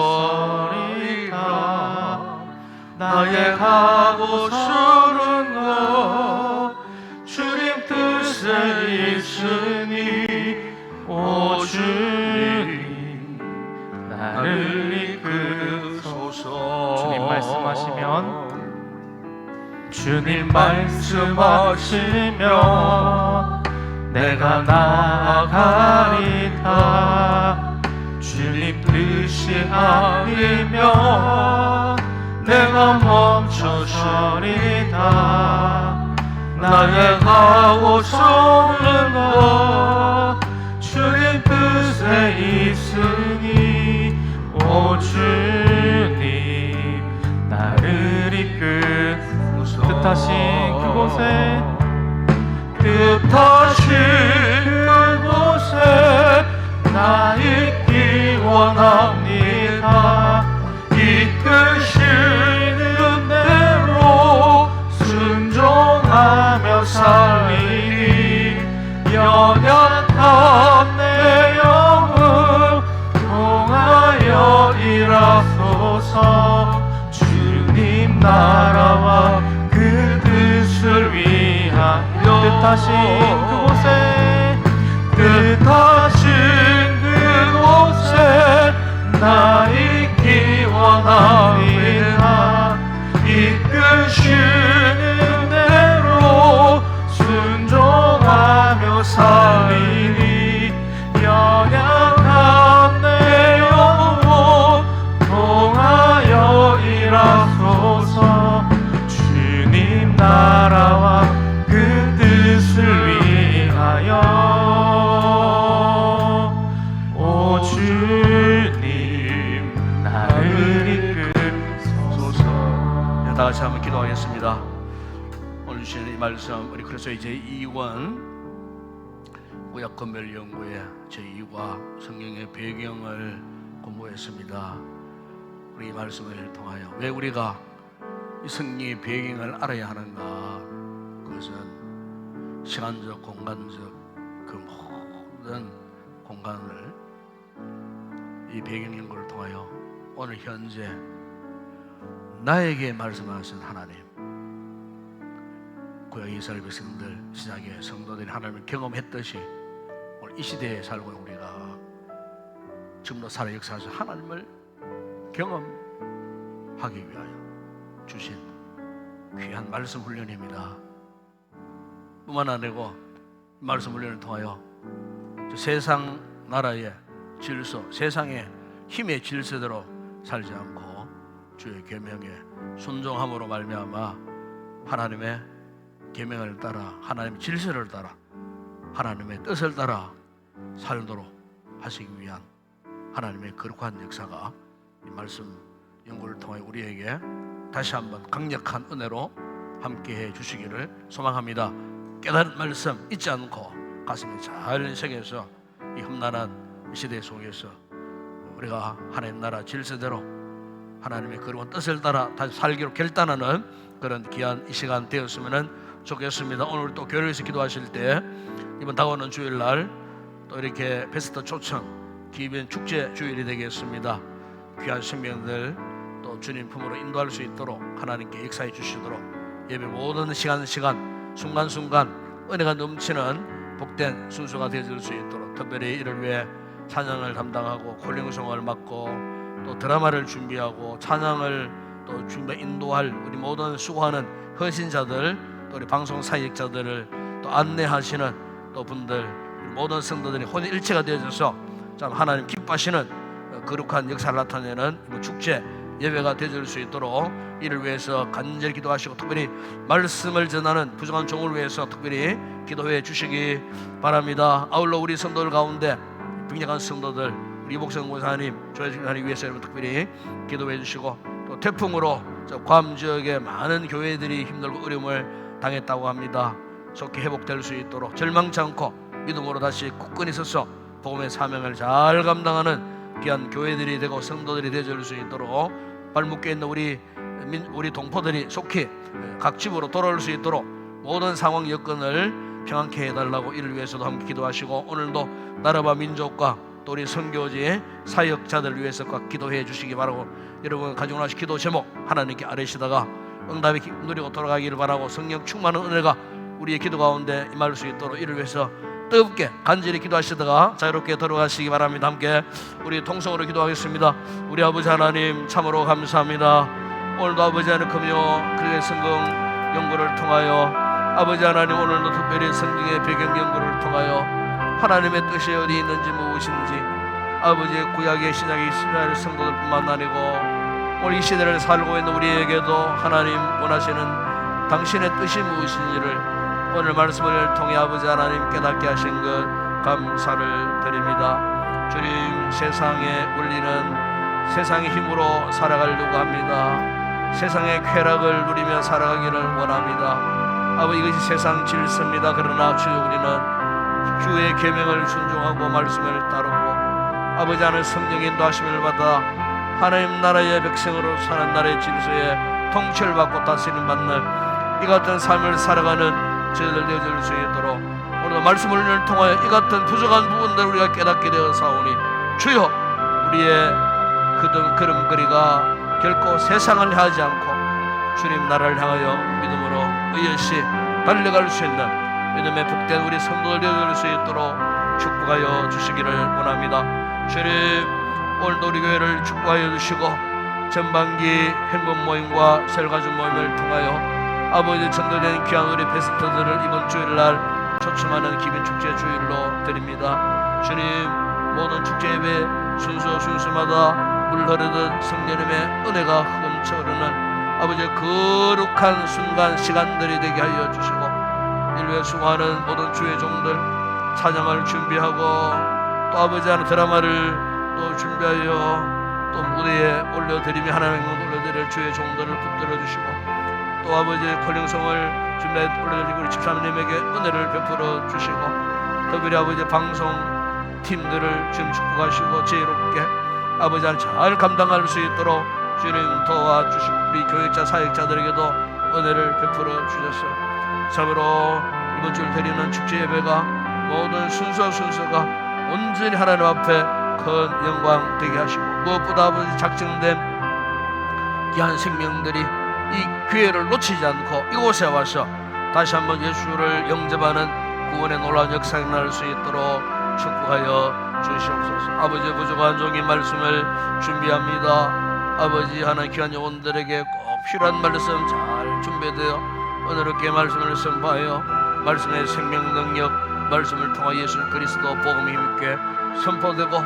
나의 가고 싶은 것 주님 뜻에 있으니 오 주님 나를 이끄소서. 주님 말씀하시면 내가 나아가리다. 주님 뜻이 아니면 내가 멈춰서리다. 나의 가고 싶은 것 주님 뜻에 있으니 오 주님 나를 이끄소서. 뜻하신 그곳에 나 있기 원합니다. 이끄시는 대로 순종하며 살리니 연약한 내 영을 통하여 일하소서. 주님 나라와 그 뜻을 위하여 뜻하신 그곳에 나 있기 원합니다. 이끄시는 대로 순종하며 살리니 연약한 다 같이 한번 기도하겠습니다. 오늘 주시는 이 말씀 우리 그리스도의 제2권 구약건멸연구의 제2과 성경의 배경을 공부했습니다. 우리 이 말씀을 통하여 왜 우리가 이 성경의 배경을 알아야 하는가? 그것은 시간적, 공간적 그 모든 공간을 이 배경 연구를 통하여 오늘 현재 나에게 말씀하신 하나님, 구약 이스라엘 백성들 시작의 성도들이 하나님을 경험했듯이 오늘 이 시대에 살고 있는 우리가 지금도 살아 역사하신 하나님을 경험하기 위하여 주신 귀한 말씀 훈련입니다. 뿐만 아니고 말씀 훈련을 통하여 세상 나라의 질서, 세상의 힘의 질서대로 살지 않고 주의 계명에 순종함으로 말미암아 하나님의 계명을 따라, 하나님의 질서를 따라, 하나님의 뜻을 따라 살도록 하시기 위한 하나님의 거룩한 역사가 이 말씀 연구를 통해 우리에게 다시 한번 강력한 은혜로 함께해 주시기를 소망합니다. 깨달은 말씀 잊지 않고 가슴에 잘 새겨서 이 험난한 시대 속에서 우리가 하나님 나라 질서대로 하나님의 거룩한 뜻을 따라 다시 살기로 결단하는 그런 귀한 이 시간 되었으면 좋겠습니다. 오늘 또 교회에서 기도하실 때 이번 다가오는 주일날 또 이렇게 베스트 초청 기변 축제 주일이 되겠습니다. 귀한 생명들 또 주님 품으로 인도할 수 있도록 하나님께 역사해 주시도록 예배 모든 시간 순간순간 은혜가 넘치는 복된 순서가 되어질 수 있도록 특별히 이를 위해 찬양을 담당하고 콜링송을 맡고 또 드라마를 준비하고 찬양을 또 준비 인도할 우리 모든 수고하는 헌신자들 또 우리 방송 사역자들을 또 안내하시는 또 분들 모든 성도들이 혼일체가 되어져서 참 하나님 기뻐하시는 거룩한 역사를 나타내는 축제 예배가 되어질 수 있도록 이를 위해서 간절히 기도하시고 특별히 말씀을 전하는 부족한 종을 위해서 특별히 기도해 주시기 바랍니다. 아울러 우리 성도들 가운데 빙약한 성도들 우리 목성 권사님, 조혜진사님 위해서 여러분 특별히 기도해 주시고 또 태풍으로 괌 지역에 많은 교회들이 힘들고 어려움을 당했다고 합니다. 속히 회복될 수 있도록 절망치 않고 믿음으로 다시 굳건히 서서 복음의 사명을 잘 감당하는 귀한 교회들이 되고 성도들이 되어줄 수 있도록 발묶여 있는 우리 동포들이 속히 각 집으로 돌아올 수 있도록 모든 상황 여건을 평안케 해달라고 이를 위해서도 함께 기도하시고 오늘도 나라와 민족과 또 우리 선교지 사역자들을 위해서 꼭 기도해 주시기 바라고 여러분 가지고 나신 기도 제목 하나님께 아뢰시다가 응답이 누리고 돌아가기를 바라고 성령 충만한 은혜가 우리의 기도 가운데 임할 수 있도록 이를 위해서 뜨겁게 간절히 기도하시다가 자유롭게 돌아가시기 바랍니다. 함께 우리 통성으로 기도하겠습니다. 우리 아버지 하나님 참으로 감사합니다. 오늘도 아버지 하나님 금요 그의 성경 연구를 통하여 아버지 하나님 오늘도 특별히 성경의 배경 연구를 통하여 하나님의 뜻이 어디 있는지 무엇인지 아버지의 구약의 신약의 이스라엘 성도들뿐만 아니고 오늘 이 시대를 살고 있는 우리에게도 하나님 원하시는 당신의 뜻이 무엇인지를 오늘 말씀을 통해 아버지 하나님 깨닫게 하신 것 감사를 드립니다. 주님 세상에 울리는 세상의 힘으로 살아가려고 합니다. 세상의 쾌락을 누리며 살아가기를 원합니다. 아버지 이것이 세상 질서입니다. 그러나 주여 우리는 주의 계명을 순종하고 말씀을 따르고 아버지 하나님 성령의 인도하심을 받아 하나님 나라의 백성으로 사는 나라의 질서에 통치를 받고 다스림 받는 이 같은 삶을 살아가는 저희들 되어질 수 있도록 오늘 말씀을 통하여 이 같은 부족한 부분들을 우리가 깨닫게 되어 사오니 주여 우리의 걸음걸이가 결코 세상을 향하지 않고 주님 나라를 향하여 믿음으로 의연시 달려갈 수 있는 믿음의 복된 우리 성도들 되어질 수 있도록 축복하여 주시기를 원합니다. 주님 오늘도 우리 교회를 축복하여 주시고 전반기 행복 모임과 설가족 모임을 통하여 아버지 전도된 귀한 우리 베스트들을 이번 주일날 초청하는 기빈축제 주일로 드립니다. 주님 모든 축제 예배 순서마다 물 흐르듯 성령님의 은혜가 흠쳐 흐르는 아버지의 거룩한 순간 시간들이 되게 하여 주시고 이를 위해 수고하는 모든 주의 종들 찬양을 준비하고 또 아버지 하는 드라마를 또 준비하여 또 무대에 올려드리며 하나님의 올려드릴 주의 종들을 붙들어 주시고 또 아버지 콜링송을 준비해 올려드리고 우리 집사님에게 은혜를 베풀어 주시고 특별히 아버지 방송 팀들을 지금 축복하시고 지혜롭게 아버지 하나님 잘 감당할 수 있도록 주님 도와주시고 우리 교육자 사역자들에게도 은혜를 베풀어 주셔서 참으로 이번 주를 드리는 축제 예배가 모든 순서가 온전히 하나님 앞에 큰 영광 되게 하시고 무엇보다 아버지 작정된 귀한 생명들이 이 기회를 놓치지 않고 이곳에 와서 다시 한번 예수를 영접하는 구원의 놀라운 역사가 날 수 있도록 축복하여 주시옵소서. 아버지 부족한 종이 말씀을 준비합니다. 아버지 하나님 귀한 영혼들에게 꼭 필요한 말씀 잘 준비되어 은혜롭게 말씀을 선포하여 말씀의 생명 능력 말씀을 통하 예수 그리스도 복음 힘있게 선포되고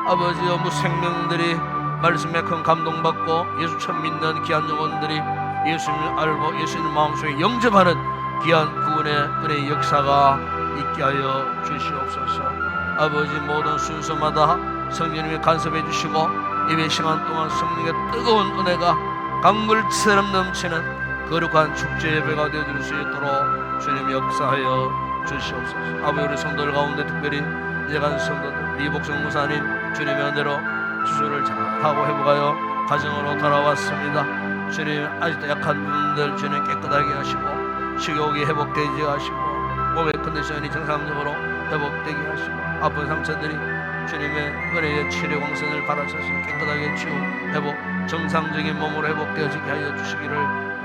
아버지여 무생명들이 말씀에 큰 감동받고 예수 처음 믿는 귀한 영혼들이 예수님을 알고 예수님 마음속에 영접하는 귀한 구원의 은혜의 역사가 있게 하여 주시옵소서. 아버지 모든 순서마다 성령님이 간섭해 주시고 예배 시간 동안 성령의 뜨거운 은혜가 강물처럼 넘치는 거룩한 축제 예배가 되어줄 수 있도록 주님 역사하여 주시옵소서. 아버지 우리 성도들 가운데 특별히 예간 성도들 이복성 무사님 주님의 은혜로 수술을 잘하고 회복하여 가정으로 돌아왔습니다. 주님 아직도 약한 부분들 주님 깨끗하게 하시고 식욕이 회복되게 하시고 몸의 컨디션이 정상적으로 회복되게 하시고 아픈 상처들이 주님의 은혜의 치료 광선을 받아서 깨끗하게 치유 회복 정상적인 몸으로 회복되어지게 하여 주시기를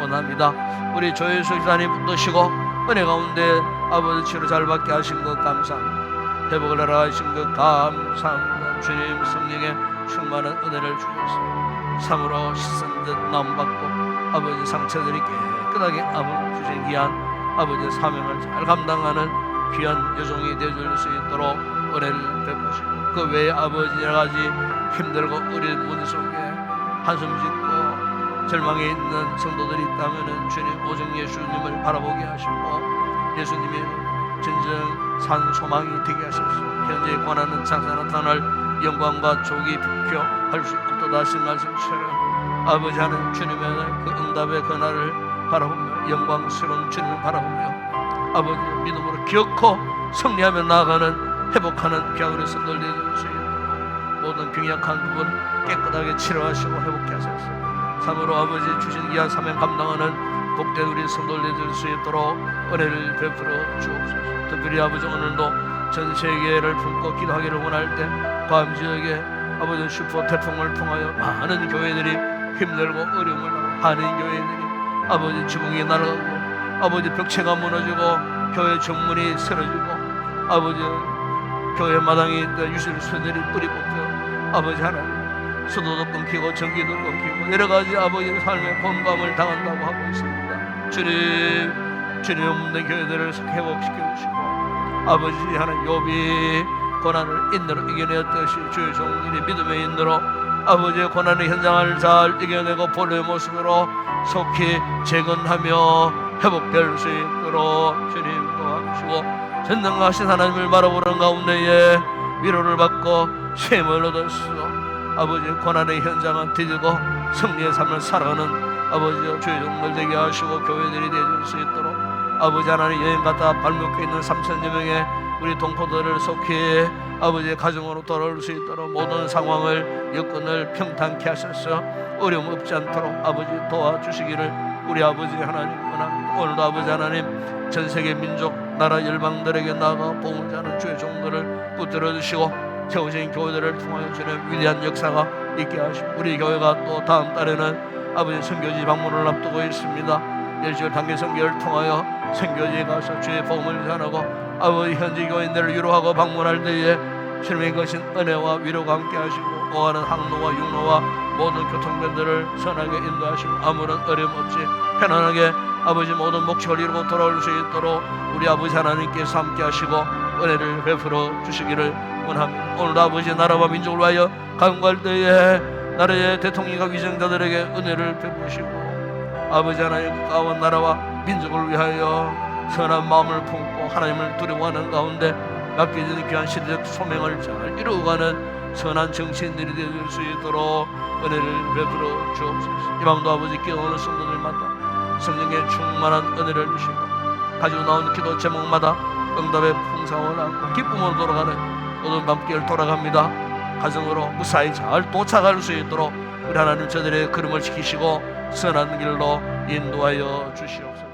원합니다. 우리 조혜수 기사님 붙드시고 은혜 가운데 아버지 치료 잘 받게 하신 것 감사합니다. 회복을 하라 하신 것 감사합니다. 주님 성령의 충만한 은혜를 주셔서 참으로 씻은 듯 나음받고 아버지 상처들이 깨끗하게 아버지 주신 귀한 아버지의 사명을 잘 감당하는 귀한 여종이 되어줄 수 있도록 은혜를 베푸시고 그 외에 아버지 여러가지 힘들고 어려운 문 속에 한숨 짓고 절망에 있는 성도들이 있다면 주님 오직 예수님을 바라보게 하시고 예수님이 진정 산 소망이 되게 하소서. 현재 권하는 장사 나타날 영광과 족이 비켜할 수 없도다 하신 말씀처럼 아버지 하는 주님의 그 응답의 그날을 바라보며 영광스러운 주님을 바라보며 아버지 믿음으로 기억하고 승리하며 나아가는 회복하는 귀한 성도들 되어줄 수 있도록 모든 병약한 부분 깨끗하게 치료하시고 회복케 하소서. 참으로 아버지 주신 귀한 사명 감당하는 복된 우리 성도들 되어줄 수 있도록 은혜를 베풀어 주옵소서. 특별히 아버지 오늘도 전 세계를 품고 기도하기를 원할 때 밤 지역에 아버지 슈퍼 태풍을 통하여 많은 교회들이 힘들고 어려움을 하고 많은 교회들이 아버지 지붕이 날아가고 아버지 벽체가 무너지고 교회 정문이 쓰러지고 아버지 교회 마당에 있던 유실수들이 뿌리 뽑혀 아버지 하나님 수도도 끊기고 전기도 끊기고 여러가지 아버지의 삶의 곤감을 당한다고 하고 있습니다. 주님 없는 교회들을 회복시켜 주시고 아버지 하나님 욥이 고난을 인내로 이겨내었듯이 주의 종들이 믿음의 인내로 아버지의 고난의 현장을 잘 이겨내고 본래의 모습으로 속히 재건하며 회복될 수 있도록 주님 도와주시고 전능하신 하나님을 바라보는 가운데에 위로를 받고 쉼을 얻었어 아버지의 고난의 현장을 디디고 승리의 삶을 살아가는 아버지의 주의 종들 되게 하시고 교회들이 되어줄 수 있도록 아버지 하나님 여행 갔다 발목에 있는 3,000여 명의 우리 동포들을 속히 아버지의 가정으로 돌아올 수 있도록 모든 상황을 여건을 평탄케 하셔서 어려움 없지 않도록 아버지 도와주시기를 우리 아버지 하나님 원합니다. 오늘도 아버지 하나님 전 세계 민족 나라 열방들에게 나아가 복음을 전하는 주의 종들을 붙들어 주시고 세우신 교회들을 통하여 주는 위대한 역사가 있게 하시고 우리 교회가 또 다음 달에는 아버지 선교지 방문을 앞두고 있습니다. 일주일 단기 선교를 통하여 선교지에 가서 주의 복음을 전하고 아버지 현지 교인들을 위로하고 방문할 때에 주님의 것인 은혜와 위로가 함께 하시고 오가는 항로와 육로와 모든 교통편들을 선하게 인도하시고 아무런 어려움 없이 편안하게 아버지 모든 목적을 이루고 돌아올 수 있도록 우리 아버지 하나님께서 함께 하시고 은혜를 베풀어 주시기를 원합니다. 오늘도 아버지 나라와 민족을 위하여 강구할 때에 나라의 대통령과 위정자들에게 은혜를 베푸시고 아버지 하나님 국가와 나라와 민족을 위하여 선한 마음을 품고 하나님을 두려워하는 가운데 맡겨진 귀한 시대적 소명을 잘 이루어가는 선한 정치인들이 되어줄 수 있도록 은혜를 베풀어 주옵소서. 이 밤도 아버지 깨어오는 성도들마다 성령의 충만한 은혜를 주시고 가지고 나온 기도 제목마다 응답의 풍성을 안고 기쁨으로 돌아가는 모든 밤길 돌아갑니다. 가정으로 무사히 잘 도착할 수 있도록 우리 하나님 저들의 걸음을 지키시고 선한 길로 인도하여 주시옵소서.